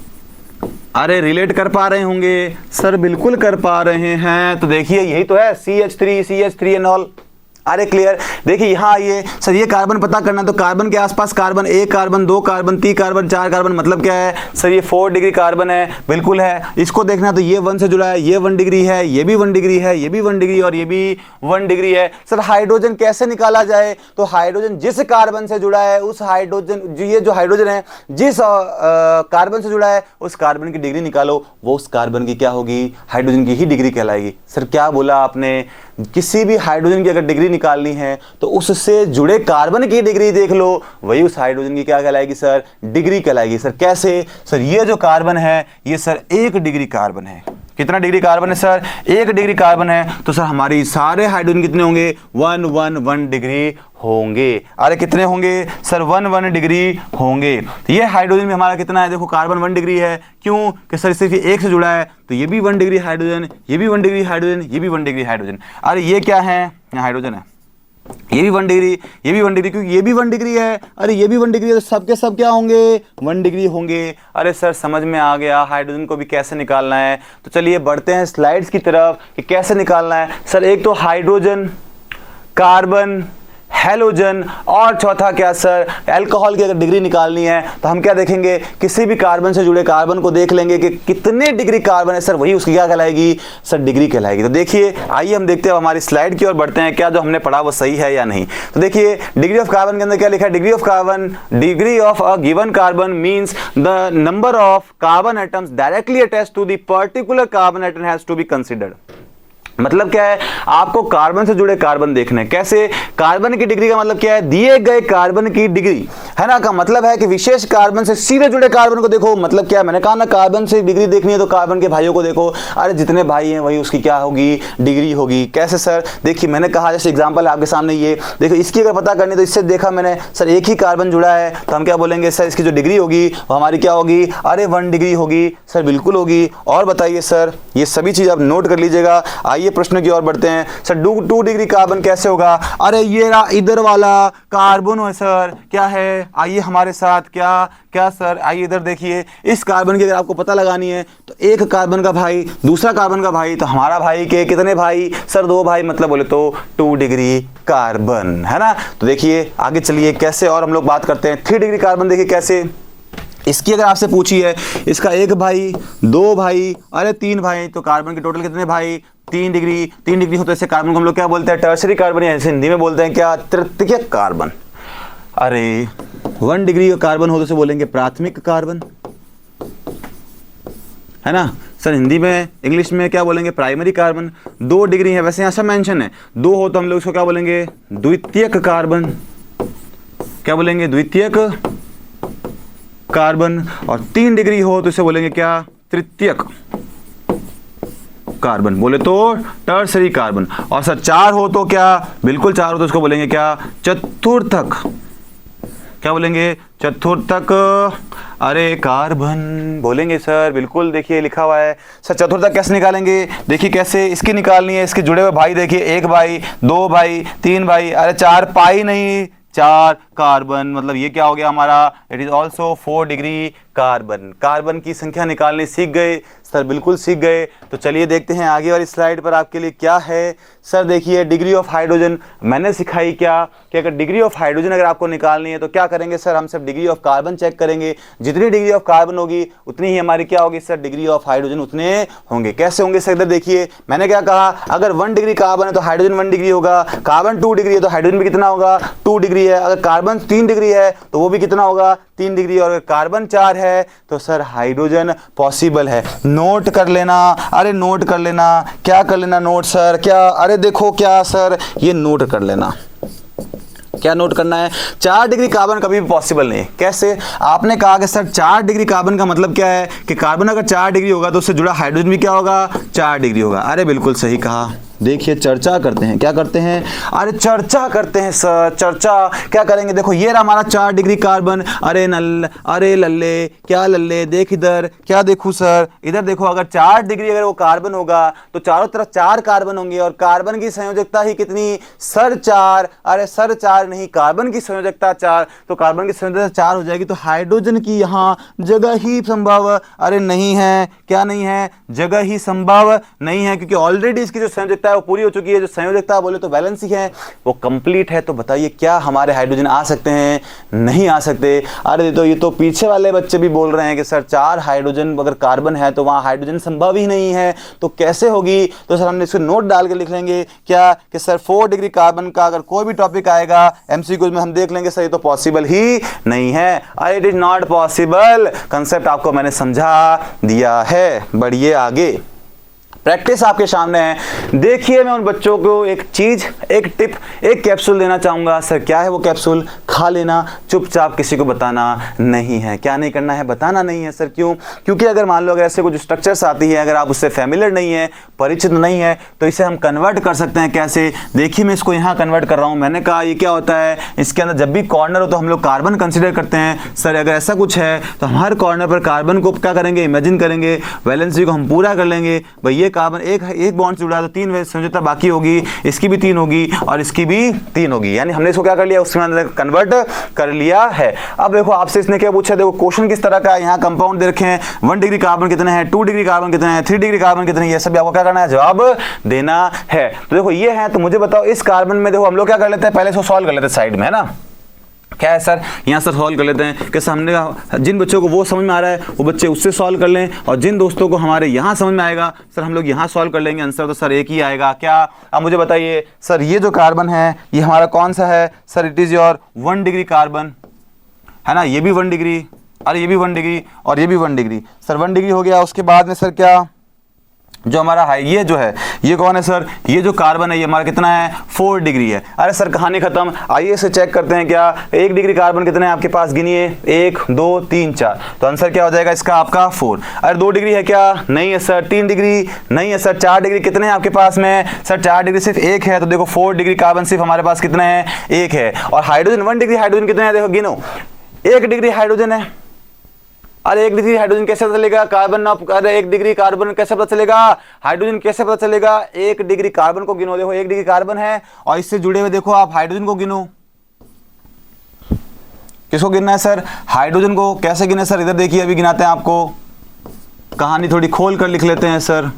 अरे रिलेट कर पा रहे होंगे सर? बिल्कुल कर पा रहे हैं। तो देखिए यही तो है, CH3 एंड ऑल। अरे क्लियर। देखिए यहाँ आइए सर, ये कार्बन पता करना, तो कार्बन के आसपास carbon 1 carbon 2 carbon 3 carbon 4 carbon, मतलब क्या है सर? ये 4 डिग्री कार्बन है, बिल्कुल है। इसको देखना तो ये 1 से जुड़ा है, ये 1 डिग्री है, ये भी 1 डिग्री है, ये भी 1 डिग्री और ये भी 1 डिग्री है। सर हाइड्रोजन कैसे निकाला जाए? तो हाइड्रोजन जिस कार्बन से जुड़ा है उस हाइड्रोजन, ये जो हाइड्रोजन है जिस कार्बन से जुड़ा है उस कार्बन की डिग्री निकालो, वो उस कार्बन की क्या होगी? हाइड्रोजन की ही डिग्री कहलाएगी। सर क्या बोला आपने? किसी भी हाइड्रोजन की अगर डिग्री निकालनी है तो उससे जुड़े कार्बन की डिग्री देख लो, वही उस हाइड्रोजन की क्या कहलाएगी सर? डिग्री कहलाएगी। सर कैसे? सर ये जो कार्बन है ये सर 1 डिग्री कार्बन है। कितना डिग्री कार्बन है सर? 1 डिग्री कार्बन है। तो सर हमारी सारे हाइड्रोजन कितने होंगे? 1 डिग्री होंगे। अरे कितने होंगे सर? 1 डिग्री होंगे। तो ये हाइड्रोजन में हमारा कितना है? देखो कार्बन 1 डिग्री है, क्यों कि सर सिर्फ 1 से जुड़ा है, तो ये भी 1 डिग्री हाइड्रोजन, ये भी 1 डिग्री हाइड्रोजन, ये भी 1 डिग्री हाइड्रोजन। अरे ये क्या है? हाइड्रोजन है, ये भी 1 डिग्री, ये भी 1 डिग्री, क्योंकि ये भी 1 डिग्री है। अरे ये भी 1 डिग्री है, तो सबके सब क्या होंगे? 1 डिग्री होंगे। अरे सर समझ में आ गया हाइड्रोजन को भी कैसे निकालना है। तो चलिए बढ़ते हैं स्लाइड्स की तरफ कि कैसे निकालना है। सर एक तो हाइड्रोजन, कार्बन, हेलोजन और चौथा क्या सर? अल्कोहल की अगर डिग्री निकालनी है तो हम क्या देखेंगे? किसी भी कार्बन से जुड़े कार्बन को देख लेंगे कि कितने डिग्री कार्बन है सर, वही उसकी क्या कहलाएगी सर? डिग्री कहलाएगी। तो देखिए आइए हम देखते हैं हमारी स्लाइड की ओर बढ़ते हैं, क्या जो हमने पढ़ा वो सही है या नहीं। तो देखिए डिग्री ऑफ कार्बन के अंदर क्या लिखा है? Degree of carbon, degree of a given carbon means the number of carbon atoms directly attached to the particular carbon atom has to be considered. मतलब क्या है, आपको कार्बन से जुड़े कार्बन देखने। कैसे? कार्बन की डिग्री का मतलब क्या है, दिए गए कार्बन की डिग्री, है ना, का मतलब है कि विशेष कार्बन से सीधे जुड़े कार्बन को देखो। मतलब क्या, मैंने कहा ना कार्बन से डिग्री देखनी है तो कार्बन के भाइयों को देखो। अरे जितने भाई हैं वही उसकी क्या होगी, डिग्री होगी। कैसे सर? देखिए मैंने कहा, जैसे एग्जांपल आपके सामने ये देखो, इसकी अगर पता करनी तो इससे देखा मैंने सर एक ही कार्बन जुड़ा है तो हम क्या बोलेंगे सर, इसकी जो डिग्री होगी वो हमारी क्या होगी, अरे 1 डिग्री होगी सर, बिल्कुल होगी। और बताइए सर, ये सभी चीज आप नोट कर लीजिएगा। आइए प्रश्न की ओर बढ़ते हैं। सर 2 डिग्री कार्बन कैसे होगा? अरे ये रहा इधर वाला कार्बन है सर, क्या है, आइए हमारे साथ, क्या सर, आइए इधर देखिए। इस कार्बन की अगर आपको पता लगानी है तो एक कार्बन का भाई, दूसरा कार्बन का भाई, तो हमारा भाई के कितने भाई सर? 2 भाई, मतलब बोले तो 2 डिग्री कार्बन, है ना। तो देखिए आगे चलिए कैसे और हम लोग बात करते हैं। 3 डिग्री कार्बन देखिए कैसे, इसकी अगर आपसे पूछी है, इसका 1 भाई, 2 भाई, अरे 3 भाई, तो कार्बन के टोटल कितने भाई? 3 डिग्री होते हैं। कार्बन को हम लोग क्या बोलते हैं? टर्शरी कार्बन, या हिंदी में बोलते हैं क्या? तृतीयक कार्बन। अरे 1 डिग्री का कार्बन हो तो उसे बोलेंगे प्राथमिक कार्बन, है ना सर। हिंदी में, इंग्लिश में क्या बोलेंगे? Primary carbon. 2 डिग्री है, वैसे यहाँ सब मेंशन है, 2 हो तो हम लोग इसको क्या बोलेंगे? द्वितीयक कार्बन। क्या बोलेंगे? द्वितीयक कार्बन। और 3 डिग्री हो तो इसे बोलेंगे क्या? तृतीयक कार्बन, बोले तो टर्सरी कार्बन। और सर 4 हो तो क्या? बिल्कुल 4 हो तो इसको बोलेंगे क्या? चतुर्थक। क्या बोलेंगे? चतुर्थक अरे कार्बन बोलेंगे सर, बिल्कुल। देखिए लिखा हुआ है सर। चतुर्थक कैसे निकालेंगे? देखिए कैसे इसकी निकालनी है। इसके जुड़े हुए भाई देखिए, 1 भाई, 2 भाई, 3 भाई, अरे 4 पाई नहीं, 4 कार्बन, मतलब ये क्या हो गया हमारा? It is also 4 degree carbon. Carbon की संख्या निकालने सीख गए सर? बिल्कुल सीख गए। तो चलिए देखते हैं आगे वाली स्लाइड पर आपके लिए क्या है। सर देखिए डिग्री ऑफ हाइड्रोजन मैंने सिखाई क्या, कि अगर डिग्री ऑफ हाइड्रोजन अगर आपको निकालनी है तो क्या करेंगे सर? हम सब डिग्री ऑफ कार्बन चेक करेंगे। जितनी डिग्री ऑफ कार्बन होगी उतनी ही हमारी क्या होगी सर? डिग्री ऑफ हाइड्रोजन उतने होंगे। कैसे होंगे सर? इधर देखिए मैंने क्या कहा, अगर 1 डिग्री कार्बन है तो हाइड्रोजन 1 डिग्री होगा। कार्बन 2 डिग्री है तो हाइड्रोजन भी कितना होगा? 2 डिग्री है। अगर कार्बन 3 डिग्री है तो वो भी कितना होगा? 3 डिग्री। और अगर कार्बन 4 है तो सर हाइड्रोजन पॉसिबल है। नोट कर लेना, अरे नोट कर लेना। क्या कर लेना नोट सर? क्या? अरे देखो क्या सर, ये नोट कर लेना। क्या नोट करना है? 4 डिग्री कार्बन कभी भी पॉसिबल नहीं। कैसे? आपने कहा कि सर 4 डिग्री कार्बन का मतलब क्या है, कि कार्बन अगर 4 डिग्री होगा तो उससे जुड़ा हाइड्रोजन भी क्या होगा? 4 डिग्री होगा। अरे बिल्कुल सही कहा। देखिए चर्चा करते हैं। क्या करते हैं? अरे चर्चा करते हैं सर। चर्चा क्या करेंगे? देखो ये रहा हमारा 4 डिग्री कार्बन। अरे नल, अरे लल्ले, क्या लल्ले, देख इधर, क्या देखूं सर? इधर देखो, अगर 4 डिग्री अगर वो कार्बन होगा तो चारों तरफ 4 कार्बन होंगे। और कार्बन की संयोजकता ही कितनी सर? 4। अरे सर 4 नहीं, कार्बन की संयोजकता 4। तो कार्बन की संयोजकता 4 हो जाएगी तो हाइड्रोजन की यहाँ जगह ही संभव, अरे नहीं है। क्या नहीं है? जगह ही संभव नहीं है, क्योंकि ऑलरेडी इसकी जो संयोजकता वो पूरी हो चुकी है। जो संयोजकता बोले तो वैलेंसी है वो कंप्लीट है। तो बताइए क्या हमारे हाइड्रोजन आ सकते हैं? नहीं आ सकते। अरे तो ये तो पीछे वाले बच्चे भी बोल रहे हैं कि सर 4 हाइड्रोजन अगर कार्बन है तो वहां हाइड्रोजन संभव ही नहीं है, तो कैसे होगी? तो सर हमने इसको नोट डाल के लिख लेंगे क्या, कि सर 4 डिग्री कार्बन का अगर कोई भी टॉपिक आएगा एमसीक्यू में हम देख लेंगे सर ये तो पॉसिबल ही नहीं है। It is not possible. Concept आपको मैंने समझा दिया है। बढ़िए आगे। प्रैक्टिस आपके सामने है। देखिए मैं उन बच्चों को एक चीज, एक टिप, एक कैप्सूल देना चाहूंगा। सर क्या है वो कैप्सूल? खा लेना, चुपचाप किसी को बताना नहीं है। क्या नहीं करना है? बताना नहीं है। सर क्यों? क्योंकि अगर मान लो अगर ऐसे कुछ स्ट्रक्चर्स आती है, अगर आप उससे फैमिलियर नहीं है, परिचित नहीं है, तो इसे हम कन्वर्ट कर सकते हैं। कैसे? देखिए मैं इसको यहाँ कन्वर्ट कर रहा हूँ। मैंने कहा ये क्या होता है, इसके अंदर जब भी कॉर्नर हो तो हम लोग कार्बन कंसिडर करते हैं। सर अगर ऐसा कुछ है तो हम हर कॉर्नर पर कार्बन को क्या करेंगे? इमेजिन करेंगे। वैलेंसी को हम पूरा कर लेंगे। भाई ये कार्बन एक बॉन्ड से जुड़ा है तो 3 संयोजकता बाकी होगी, इसकी भी 3 होगी और इसकी भी 3 होगी। यानी हमने इसको क्या कर लिया? उसके अंदर कन्वर्ट कर लिया है। अब देखो आपसे इसने क्या पूछा? देखो क्वेश्चन किस तरह का है। यहाँ कंपाउंड दे रखे हैं। 1 डिग्री कार्बन कितने हैं, 2 डिग्री कार्बन कितने हैं, 3 डिग्री कार्बन कितने हैं, ये सब आपको क्या करना है? जवाब देना है। तो देखो ये है, तो मुझे बताओ इस कार्बन में देखो हम लोग क्या कर लेते हैं? पहले इसको सॉल्व कर लेते हैं साइड में, है ना। क्या है सर? यहाँ से सॉल्व कर लेते हैं कि हमने जिन बच्चों को वो समझ में आ रहा है वो बच्चे उससे सॉल्व कर लें, और जिन दोस्तों को हमारे यहाँ समझ में आएगा सर हम लोग यहाँ सॉल्व कर लेंगे। आंसर तो सर एक ही आएगा। क्या? अब मुझे बताइए सर ये जो कार्बन है ये हमारा कौन सा है? Sir it is your 1 degree carbon, है ना। ये भी 1 डिग्री, अरे ये भी 1 डिग्री और ये भी 1 डिग्री। सर 1 डिग्री हो गया। उसके बाद में सर क्या? जो हमारा हाई ये जो है ये कौन है सर, ये जो कार्बन है ये हमारा कितना है 4 डिग्री है। अरे सर कहानी खत्म, आइए इसे चेक करते हैं क्या 1 डिग्री कार्बन कितने हैं आपके पास, गिनिए 1 2 3 4, तो आंसर क्या हो जाएगा इसका आपका 4। अरे 2 डिग्री है क्या, नहीं है सर। 3 डिग्री नहीं है सर। 4 डिग्री कितने हैं आपके पास में सर, 4 डिग्री सिर्फ 1 है, तो देखो 4 डिग्री कार्बन सिर्फ हमारे पास कितने हैं 1 है। और हाइड्रोजन 1 डिग्री हाइड्रोजन कितने हैं, देखो गिनो 1 डिग्री हाइड्रोजन है। अरे 1 डिग्री हाइड्रोजन कैसे पता चलेगा, कार्बन अरे 1 डिग्री कार्बन कैसे पता चलेगा, हाइड्रोजन कैसे पता चलेगा, 1 डिग्री कार्बन को गिनो, देखो 1 डिग्री कार्बन है और इससे जुड़े हुए देखो आप हाइड्रोजन को गिनो। किसको गिनना है सर, हाइड्रोजन को। कैसे गिने सर, इधर देखिए अभी गिनाते हैं आपको, कहानी थोड़ी खोल कर लिख लेते हैं सर।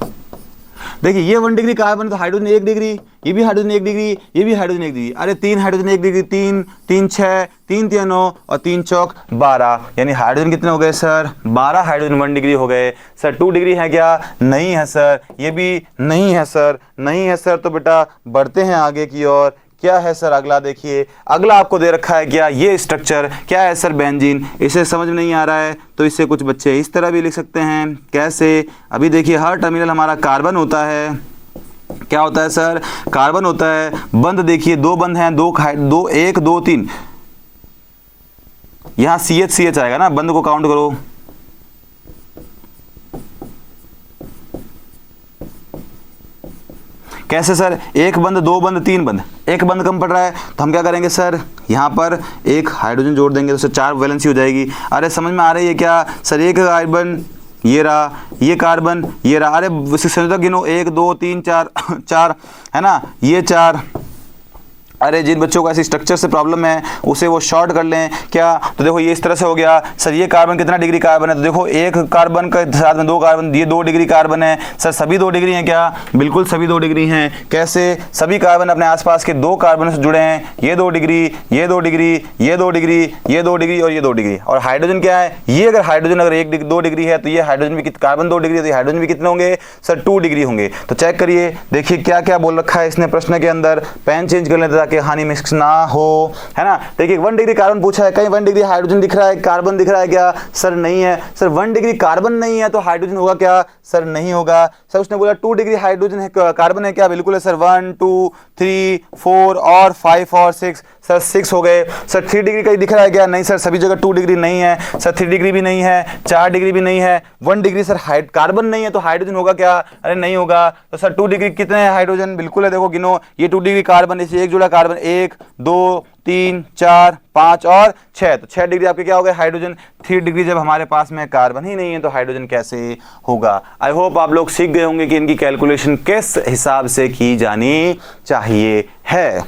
देखिए ये 1 डिग्री कार्बन तो हाइड्रोजन 1 डिग्री, ये भी हाइड्रोजन 1 डिग्री, ये भी हाइड्रोजन 1 डिग्री। अरे 3 हाइड्रोजन 1 डिग्री, 3 3 6 3 3 9 और 3 चौक 12, यानी हाइड्रोजन कितने हो गए सर 12 हाइड्रोजन 1 डिग्री हो गए। सर 2 डिग्री है क्या, नहीं है सर, ये भी नहीं है सर, नहीं है सर। तो बेटा बढ़ते हैं आगे की ओर। क्या है सर अगला, देखिए अगला आपको दे रखा है क्या, ये स्ट्रक्चर क्या है सर बेंजीन। इसे समझ में नहीं आ रहा है तो इससे कुछ बच्चे इस तरह भी लिख सकते हैं। कैसे, अभी देखिए हर टर्मिनल हमारा कार्बन होता है। क्या होता है सर, कार्बन होता है। बंद देखिए 2 बंद हैं, 2 1 2 3, यहां CH आएगा ना, बंद को काउंट करो। कैसे सर, 1 बंद 2 बंद 3 बंद, 1 बंद कम पड़ रहा है तो हम क्या करेंगे सर, यहाँ पर 1 हाइड्रोजन जोड़ देंगे तो सर 4 वैलेंसी हो जाएगी। अरे समझ में आ रही है क्या सर, 1 कार्बन ये रहा, ये कार्बन ये रहा। अरे संयोजक गिनो 1 2 3 4 4 है ना, ये 4। अरे जिन बच्चों को ऐसी स्ट्रक्चर से प्रॉब्लम है उसे वो शॉर्ट कर लें क्या, तो देखो ये इस तरह से हो गया सर। ये कार्बन कितना डिग्री कार्बन है, तो देखो 1 कार्बन के साथ में 2 कार्बन, ये 2 डिग्री कार्बन है सर। सभी 2 डिग्री हैं क्या, बिल्कुल सभी 2 डिग्री हैं। कैसे, सभी कार्बन अपने आसपास के 2 कार्बन से जुड़े हैं। ये 2 डिग्री, ये 2 डिग्री, ये 2 डिग्री, ये 2 डिग्री और ये 2 डिग्री। और हाइड्रोजन क्या है, ये अगर हाइड्रोजन अगर 2 डिग्री है तो ये हाइड्रोजन भी कार्बन 2 डिग्री है, तो हाइड्रोजन भी कितने होंगे सर 2 डिग्री होंगे। तो चेक करिए, देखिए क्या क्या बोल रखा है इसने प्रश्न के अंदर। पेन चेंज कर लेते ताकि हानि मिक्स ना हो, है ना। देखिए 1 डिग्री कार्बन पूछा है, कहीं 1 डिग्री हाइड्रोजन दिख रहा है, कार्बन दिख रहा है क्या सर, नहीं है सर। 1 डिग्री कार्बन नहीं है तो हाइड्रोजन होगा क्या सर, नहीं होगा सर। उसने बोला 2 डिग्री हाइड्रोजन है, कार्बन है क्या, बिल्कुल है सर। 1 2 3 4 और 5 और 6 सर 6 हो गए सर। 3 डिग्री कहीं दिख रहा है क्या, नहीं सर, सभी जगह 2 डिग्री नहीं है सर। 3 डिग्री भी नहीं है, 4 डिग्री भी नहीं है। 1 डिग्री सर कार्बन नहीं है तो हाइड्रोजन होगा क्या, अरे नहीं होगा। तो सर 2 डिग्री कितने हैं हाइड्रोजन, बिल्कुल है, देखो गिनो, ये 2 डिग्री कार्बन, इसे एक जुड़ा कार्बन 1 2 3 4 5 और 6, तो 6 डिग्री आपके क्या हो गए हाइड्रोजन। 3 डिग्री जब हमारे पास में कार्बन ही नहीं है तो हाइड्रोजन कैसे होगा। आई होप आप लोग सीख गए होंगे कि इनकी कैलकुलेशन किस हिसाब से की जानी चाहिए है।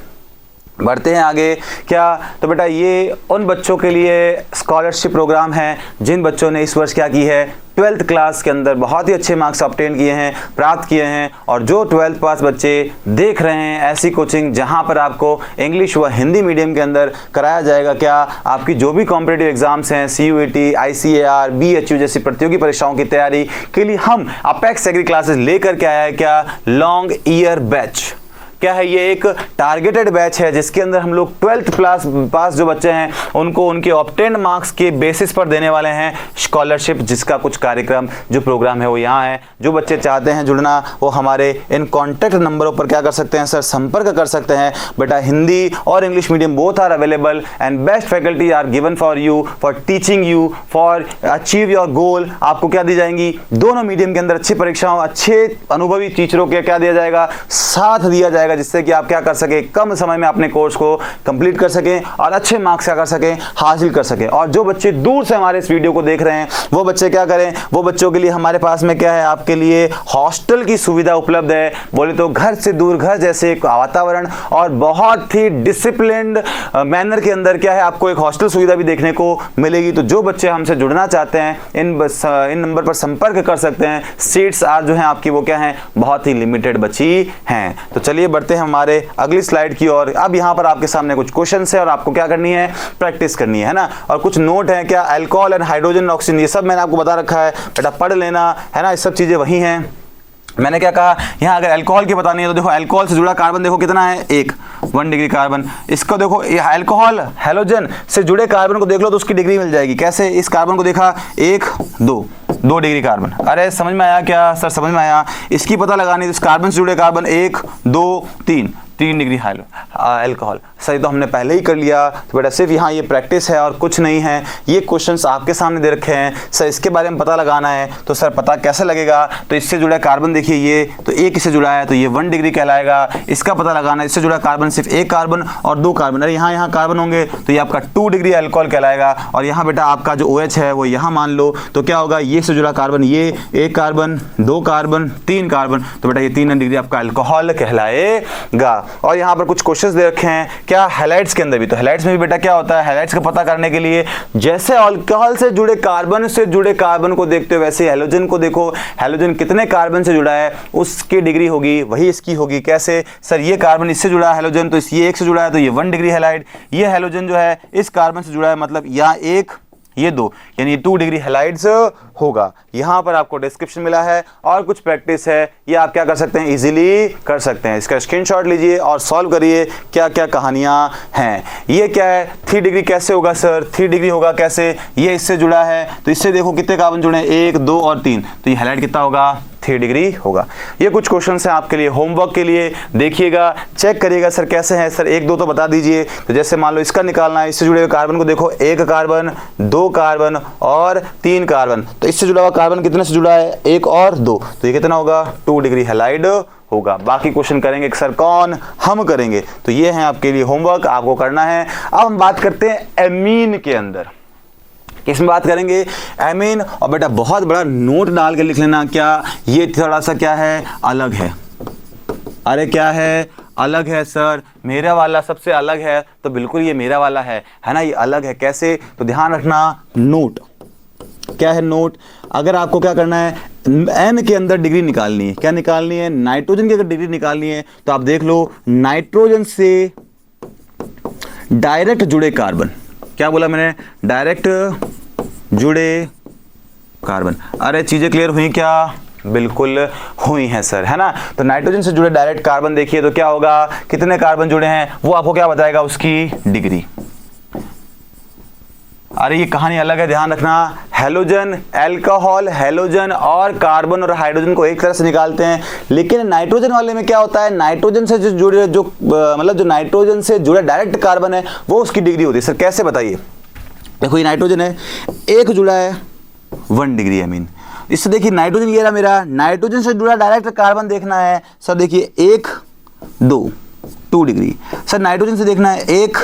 बढ़ते हैं आगे क्या, तो बेटा ये उन बच्चों के लिए स्कॉलरशिप प्रोग्राम है जिन बच्चों ने इस वर्ष क्या की है 12th क्लास के अंदर बहुत ही अच्छे मार्क्स ऑब्टेन किए हैं, प्राप्त किए हैं। और जो 12th पास बच्चे देख रहे हैं ऐसी कोचिंग जहां पर आपको इंग्लिश व हिंदी मीडियम के अंदर कराया जाएगा क्या, आपकी जो भी कॉम्पिटिटिव एग्जाम्स हैं CUET ICAR BHU जैसी प्रतियोगी परीक्षाओं की तैयारी के लिए हम अपेक्स एग्री क्लासेस लेकर के आया है क्या, लॉन्ग ईयर बैच। क्या है ये, एक टारगेटेड बैच है जिसके अंदर हम लोग 12th पास जो बच्चे हैं उनको उनके ऑब्टेन्ड मार्क्स के बेसिस पर देने वाले हैं स्कॉलरशिप, जिसका कुछ कार्यक्रम जो प्रोग्राम है वो यहाँ है। जो बच्चे चाहते हैं जुड़ना वो हमारे इन कॉन्टैक्ट नंबरों पर क्या कर सकते हैं सर, संपर्क कर सकते हैं। बेटा हिंदी और English medium both are available and best faculty are given for you for teaching you for achieve your goal. आपको क्या दी जाएंगी, दोनों मीडियम के अंदर अच्छी परीक्षाओं, अच्छे अनुभवी टीचरों के क्या दिया जाएगा, साथ दिया जाएगा, जिससे कि आप क्या कर सके, कम समय में अपने कोर्स को कंप्लीट कर सकें और अच्छे मार्क्स क्या कर सकें, हासिल कर सकें। और जो बच्चे दूर से हमारे इस वीडियो को देख रहे हैं वो बच्चे क्या करें, वो बच्चों के लिए हमारे पास में क्या है, आपके लिए हॉस्टल की सुविधा उपलब्ध है। बोले तो घर से दूर, घर जैसे एक वातावरण और बहुत ही डिसिप्लिन्ड मैनर के अंदर क्या है, आपको एक हॉस्टल सुविधा भी देखने को मिलेगी। तो जो बच्चे हमसे जुड़ना चाहते हैं इन नंबर पर संपर्क कर सकते हैं। सीट्स आज जो है आपकी वो क्या है, बहुत ही लिमिटेड बची हैं। तो चलिए बढ़ते हैं हमारे अगली स्लाइड की ओर। अब यहाँ पर आपके सामने कुछ क्वेश्चन है और आपको क्या करनी है, प्रैक्टिस करनी है ना। और कुछ नोट है क्या, अल्कोहल एंड हाइड्रोजन ऑक्सीजन ये सब मैंने आपको बता रखा है, बेटा पढ़ लेना है ना, ये सब चीजें वही हैं। मैंने क्या कहा, यहाँ अगर अल्कोहल की बतानी है तो देखो अल्कोहल से जुड़ा कार्बन देखो कितना है, 1 डिग्री कार्बन। इसको देखो ये अल्कोहल हैलोजन से जुड़े कार्बन को देख लो तो उसकी डिग्री मिल जाएगी। कैसे, इस कार्बन को देखा 1 2 2 डिग्री कार्बन। अरे समझ में आया क्या सर? समझ में आया। इसकी पता लगानी है, तो कार्बन से जुड़े कार्बन 1 2 3 डिग्री अल्कोहल। सही, तो हमने पहले ही कर लिया। तो बेटा सिर्फ यहाँ ये प्रैक्टिस है और कुछ नहीं है। ये क्वेश्चंस आपके सामने दे रखे हैं सर, इसके बारे में पता लगाना है। तो सर पता कैसे लगेगा? तो इससे जुड़ा कार्बन देखिए, ये तो एक इससे जुड़ा है तो ये 1 डिग्री कहलाएगा। इसका पता लगाना है, इससे जुड़ा कार्बन सिर्फ 1 कार्बन और 2 कार्बन। अरे यहाँ कार्बन होंगे तो ये आपका 2 डिग्री अल्कोहल कहलाएगा। और यहाँ बेटा आपका जो OH है वो यहाँ मान लो, तो क्या होगा? ये से जुड़ा कार्बन, ये 1 कार्बन 2 कार्बन 3 कार्बन, तो बेटा ये 3 डिग्री आपका अल्कोहल कहलाएगा। और यहाँ पर कुछ क्वेश्चंस दे रखे हैं क्या हैलाइड्स के अंदर भी। तो हैलाइड्स में भी बेटा क्या होता है? हैलाइड्स का पता करने के लिए जैसे अल्कोहल से जुड़े कार्बन को देखते हो वैसे हैलोजन को देखो। हैलोजन कितने कार्बन से जुड़ा है उसकी डिग्री होगी, वही इसकी होगी। कैसे सर? ये कार्बन इससे जुड़ा है हैलोजन, तो ये 1 से जुड़ा है तो ये 1 डिग्री हैलाइड। ये हैलोजन जो है इस कार्बन से जुड़ा है, मतलब यहाँ 1 ये 2, यानी 2 डिग्री हैलाइड्स होगा। यहाँ पर आपको डिस्क्रिप्शन मिला है और कुछ प्रैक्टिस है, ये आप क्या कर सकते हैं? इजीली कर सकते हैं। इसका स्क्रीनशॉट लीजिए और सॉल्व करिए क्या क्या कहानियाँ हैं। ये क्या है? 3 डिग्री कैसे होगा सर? 3 डिग्री होगा कैसे? ये इससे जुड़ा है तो इससे देखो कितने कार्बन जुड़े हैं, 1 2 और 3, तो ये हैलाइड कितना होगा? 3 डिग्री होगा। ये कुछ क्वेश्चंस हैं आपके लिए होमवर्क के लिए, देखिएगा चेक करिएगा सर कैसे हैं। सर 1 2 तो बता दीजिए। तो जैसे मान लो इसका निकालना है, इससे जुड़े हुए कार्बन को देखो, 1 कार्बन 2 कार्बन और 3 कार्बन, तो इससे जुड़ा हुआ कार्बन कितने से जुड़ा है? 1 और 2, तो ये कितना होगा? 2 डिग्री हैलाइड होगा। बाकी क्वेश्चन करेंगे सर कौन? हम करेंगे। तो ये है आपके लिए होमवर्क, आपको करना है। अब हम बात करते हैं एमीन के अंदर। किसमें बात करेंगे? एमीन। और बेटा बहुत बड़ा नोट डाल के लिख लेना, क्या ये थोड़ा सा क्या है? अलग है। अरे क्या है? अलग है सर। मेरा वाला सबसे अलग है, तो बिल्कुल ये मेरा वाला है ना, ये अलग है। कैसे? तो ध्यान रखना, नोट क्या है? नोट। अगर आपको क्या करना है, एन के अंदर डिग्री निकालनी है। क्या निकालनी है? नाइट्रोजन की अगर डिग्री निकालनी है तो आप देख लो, नाइट्रोजन से डायरेक्ट जुड़े कार्बन, क्या बोला मैंने? डायरेक्ट जुड़े कार्बन। अरे चीजें क्लियर हुई क्या? बिल्कुल हुई हैं सर, है ना। तो नाइट्रोजन से जुड़े डायरेक्ट कार्बन देखिए तो क्या होगा? कितने कार्बन जुड़े हैं वो आपको क्या बताएगा? उसकी डिग्री। अरे ये कहानी अलग है, ध्यान रखना। हैलोजन, अल्कोहल, हैलोजन और कार्बन और हाइड्रोजन को एक तरह से निकालते हैं, लेकिन नाइट्रोजन वाले में क्या होता है? नाइट्रोजन से जो जुड़े मतलब जो नाइट्रोजन से जुड़े डायरेक्ट कार्बन है वो उसकी डिग्री होती है। सर कैसे बताइए? देखो ये नाइट्रोजन है, 1 जुड़ा है 1 डिग्री अमीन। इससे देखिए नाइट्रोजन ये रहा मेरा, नाइट्रोजन से जुड़ा डायरेक्ट कार्बन देखना है सर। देखिए 1 2 डिग्री। सर नाइट्रोजन से देखना है 1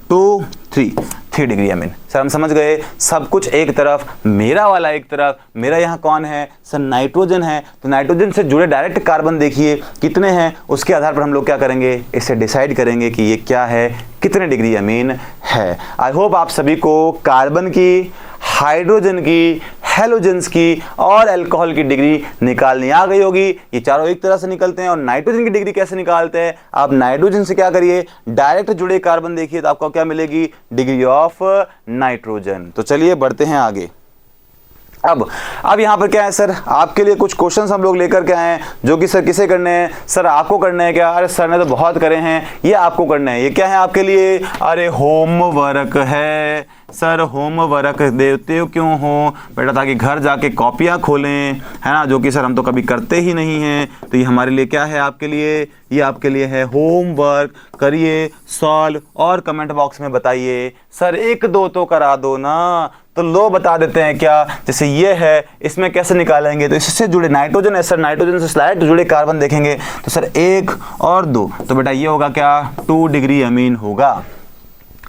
2 3 डिग्री अमीन। सर हम समझ गए, सब कुछ एक तरफ, मेरा वाला एक तरफ। मेरा यहाँ कौन है सर? नाइट्रोजन है। तो नाइट्रोजन से जुड़े डायरेक्ट कार्बन देखिए कितने हैं, उसके आधार पर हम लोग क्या करेंगे? इसे डिसाइड करेंगे कि ये क्या है, कितने डिग्री अमीन है। आई होप आप सभी को कार्बन की, हाइड्रोजन की, हैलोजन्स की और अल्कोहल की डिग्री निकालनी आ गई होगी। ये चारों एक तरह से निकलते हैं। और नाइट्रोजन की डिग्री कैसे निकालते हैं? आप नाइट्रोजन से क्या करिए? डायरेक्ट जुड़े कार्बन देखिए तो आपको क्या मिलेगी? Degree of nitrogen. तो चलिए बढ़ते हैं आगे। अब यहाँ पर क्या है सर? आपके लिए कुछ क्वेश्चंस हम लोग लेकर के आए हैं, जो कि सर किसे करने हैं? सर आपको करने हैं क्या? अरे सर ने तो बहुत करे हैं, ये आपको करने हैं। ये क्या है आपके लिए? अरे होमवर्क है सर। होमवर्क देते हो क्यों हो बेटा? ताकि घर जाके कॉपियाँ खोलें, है ना, जो कि सर हम तो कभी करते ही नहीं हैं। तो ये हमारे लिए क्या है आपके लिए? ये आपके लिए है होमवर्क। करिए, सॉल्व और कमेंट बॉक्स में बताइए। सर 1 2 तो करा दो ना। तो लो बता देते हैं क्या? जैसे ये है, इसमें कैसे निकालेंगे? तो इससे जुड़े नाइट्रोजन है सर, नाइट्रोजन से डायरेक्ट जुड़े कार्बन देखेंगे तो सर 1 और 2, तो बेटा ये होगा क्या? 2 डिग्री अमीन होगा,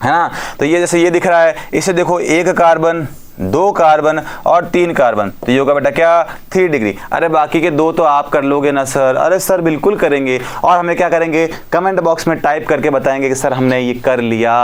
है ना। तो ये जैसे ये दिख रहा है, इसे देखो 1 कार्बन 2 कार्बन और 3 कार्बन, तो ये होगा बेटा क्या? 3 डिग्री। अरे बाकी के 2 तो आप कर लोगे ना सर? अरे सर बिल्कुल करेंगे। और हमें क्या करेंगे? कमेंट बॉक्स में टाइप करके बताएंगे कि सर हमने ये कर लिया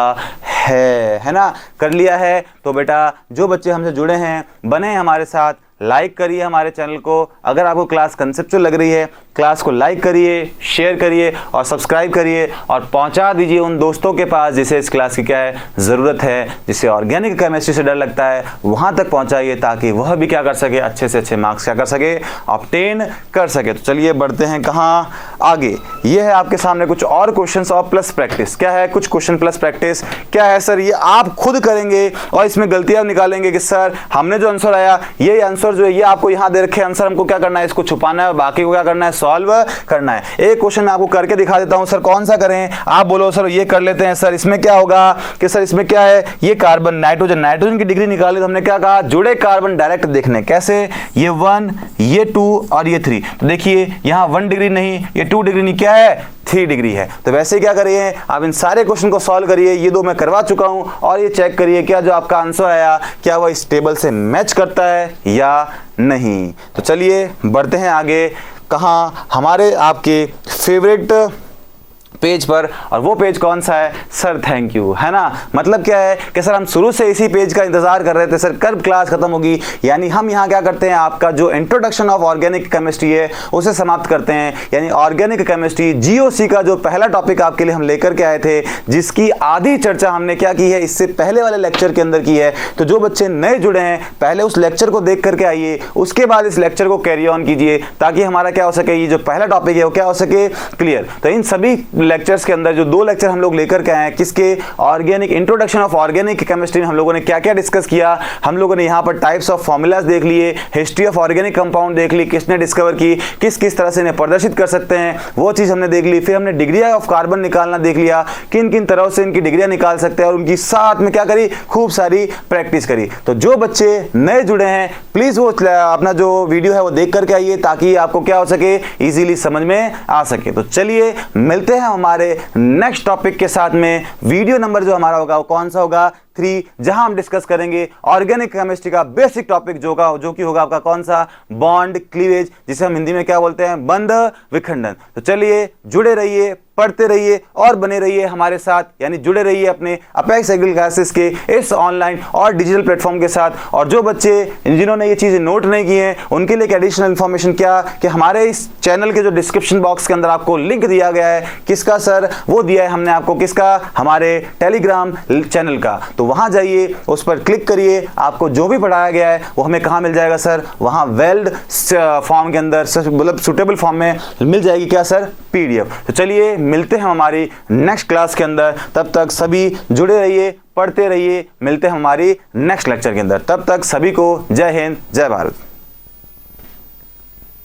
है ना। कर लिया है तो बेटा जो बच्चे हमसे जुड़े हैं, बने हमारे साथ, लाइक करिए हमारे चैनल को। अगर आपको क्लास कंसेप्चुअल लग रही है, क्लास को लाइक करिए, शेयर करिए और सब्सक्राइब करिए और पहुंचा दीजिए उन दोस्तों के पास जिसे इस क्लास की क्या है ज़रूरत है, जिसे ऑर्गेनिक केमिस्ट्री से डर लगता है, वहां तक पहुंचाइए ताकि वह भी क्या कर सके? अच्छे से अच्छे मार्क्स क्या कर सके? ऑब्टेन कर सके। तो चलिए बढ़ते हैं कहाँ? आगे ये है आपके सामने कुछ और क्वेश्चंस और प्लस प्रैक्टिस। क्या है? कुछ क्वेश्चन प्लस प्रैक्टिस। क्या है सर? ये आप खुद करेंगे और इसमें गलतियां निकालेंगे कि सर हमने जो आंसर आया ये आंसर जो है ये आपको यहां दे रखे आंसर, हमको क्या करना है? इसको छुपाना है, बाकी को क्या करना है? सॉल्व करना है। एक क्वेश्चन मैं आपको करके दिखा देता हूं। सर कौन सा करें? आप बोलो सर ये कर लेते हैं। सर इसमें क्या होगा कि सर इसमें क्या है? ये कार्बन नाइट्रोजन की डिग्री निकाली तो हमने क्या कहा? जुड़े कार्बन डायरेक्ट देखने। कैसे? ये 1, ये 2 और ये 3। तो देखिए यहां 1 डिग्री नहीं, ये 2 डिग्री नहीं, क्या है? 3 डिग्री है। तो वैसे क्या करिए आप इन सारे क्वेश्चन को सॉल्व करिए। ये 2 मैं करवा चुका हूं और ये चेक करिए क्या जो आपका आंसर आया क्या वह इस टेबल से मैच करता है या नहीं। तो चलिए बढ़ते हैं आगे। कहाँ? हमारे आपके फेवरेट पेज पर। और वो पेज कौन सा है? सर थैंक यू, है ना। मतलब क्या है कि सर हम शुरू से इसी पेज का इंतजार कर रहे थे सर कब क्लास खत्म होगी। यानी हम यहाँ क्या करते हैं, आपका जो इंट्रोडक्शन ऑफ ऑर्गेनिक केमिस्ट्री है उसे समाप्त करते हैं। यानी ऑर्गेनिक केमिस्ट्री जीओसी का जो पहला टॉपिक आपके लिए हम लेकर के आए थे, जिसकी आधी चर्चा हमने क्या की है इससे पहले वाले लेक्चर के अंदर की है। तो जो बच्चे नए जुड़े हैं पहले उस लेक्चर को देख करके आइए, उसके बाद इस लेक्चर को कैरी ऑन कीजिए ताकि हमारा क्या हो सके, ये जो पहला टॉपिक है वो क्या हो सके? क्लियर। तो इन सभी लेक्चर्स के अंदर जो 2 लेक्चर हम लोग लेकर के आए हैं, किसके? Organic introduction of organic chemistry में हम लोगों ने क्या क्या डिस्कस किया। हम लोगों ने यहाँ पर टाइप्स ऑफ फॉर्मूलाज देख लिए, हिस्ट्री ऑफ ऑर्गेनिक कंपाउंड देख ली, किसने डिस्कवर की, किस किस तरह से इन्हें प्रदर्शित कर सकते हैं, वो चीज हमने देख ली। फिर हमने डिग्री ऑफ कार्बन निकालना देख लिया, किन किन तरह से इनकी डिग्रियां निकाल सकते हैं, और उनकी साथ में क्या करी? खूब सारी प्रैक्टिस करी। तो जो बच्चे नए जुड़े हैं प्लीज वो अपना जो वीडियो है वो देख करके आइए ताकि आपको क्या हो सके, इजीली समझ में आ सके। तो चलिए मिलते हैं हमारे नेक्स्ट टॉपिक के साथ में। वीडियो नंबर जो हमारा होगा वो कौन सा होगा? 3, जहां हम डिस्कस करेंगे ऑर्गेनिक केमिस्ट्री का बेसिक टॉपिक जो कि होगा आपका कौन सा? बॉन्ड क्लीवेज, जिसे हम हिंदी में क्या बोलते हैं? बंध विखंडन। तो चलिए जुड़े रहिए, पढ़ते रहिए और बने रहिए हमारे साथ, यानी जुड़े रहिए अपने अपेक्स एग्री क्लासेस के इस ऑनलाइन और डिजिटल प्लेटफॉर्म के साथ। और जो बच्चे जिन्होंने ये चीजें नोट नहीं की हैं उनके लिए एडिशनल इंफॉर्मेशन क्या कि हमारे इस चैनल के जो डिस्क्रिप्शन बॉक्स के अंदर आपको लिंक दिया गया है, किसका सर? वो दिया है हमने आपको, किसका? हमारे टेलीग्राम चैनल का। तो वहां जाइए, उस पर क्लिक करिए, आपको जो भी पढ़ाया गया है वो हमें कहां मिल जाएगा सर? वहां वेल्ड फॉर्म के अंदर, मतलब सुटेबल फॉर्म में मिल जाएगी क्या सर? PDF। तो चलिए मिलते हैं हमारी नेक्स्ट क्लास के अंदर। तब तक सभी जुड़े रहिए, पढ़ते रहिए। मिलते हैं हमारी नेक्स्ट लेक्चर के अंदर। तब तक सभी को जय हिंद, जय भारत।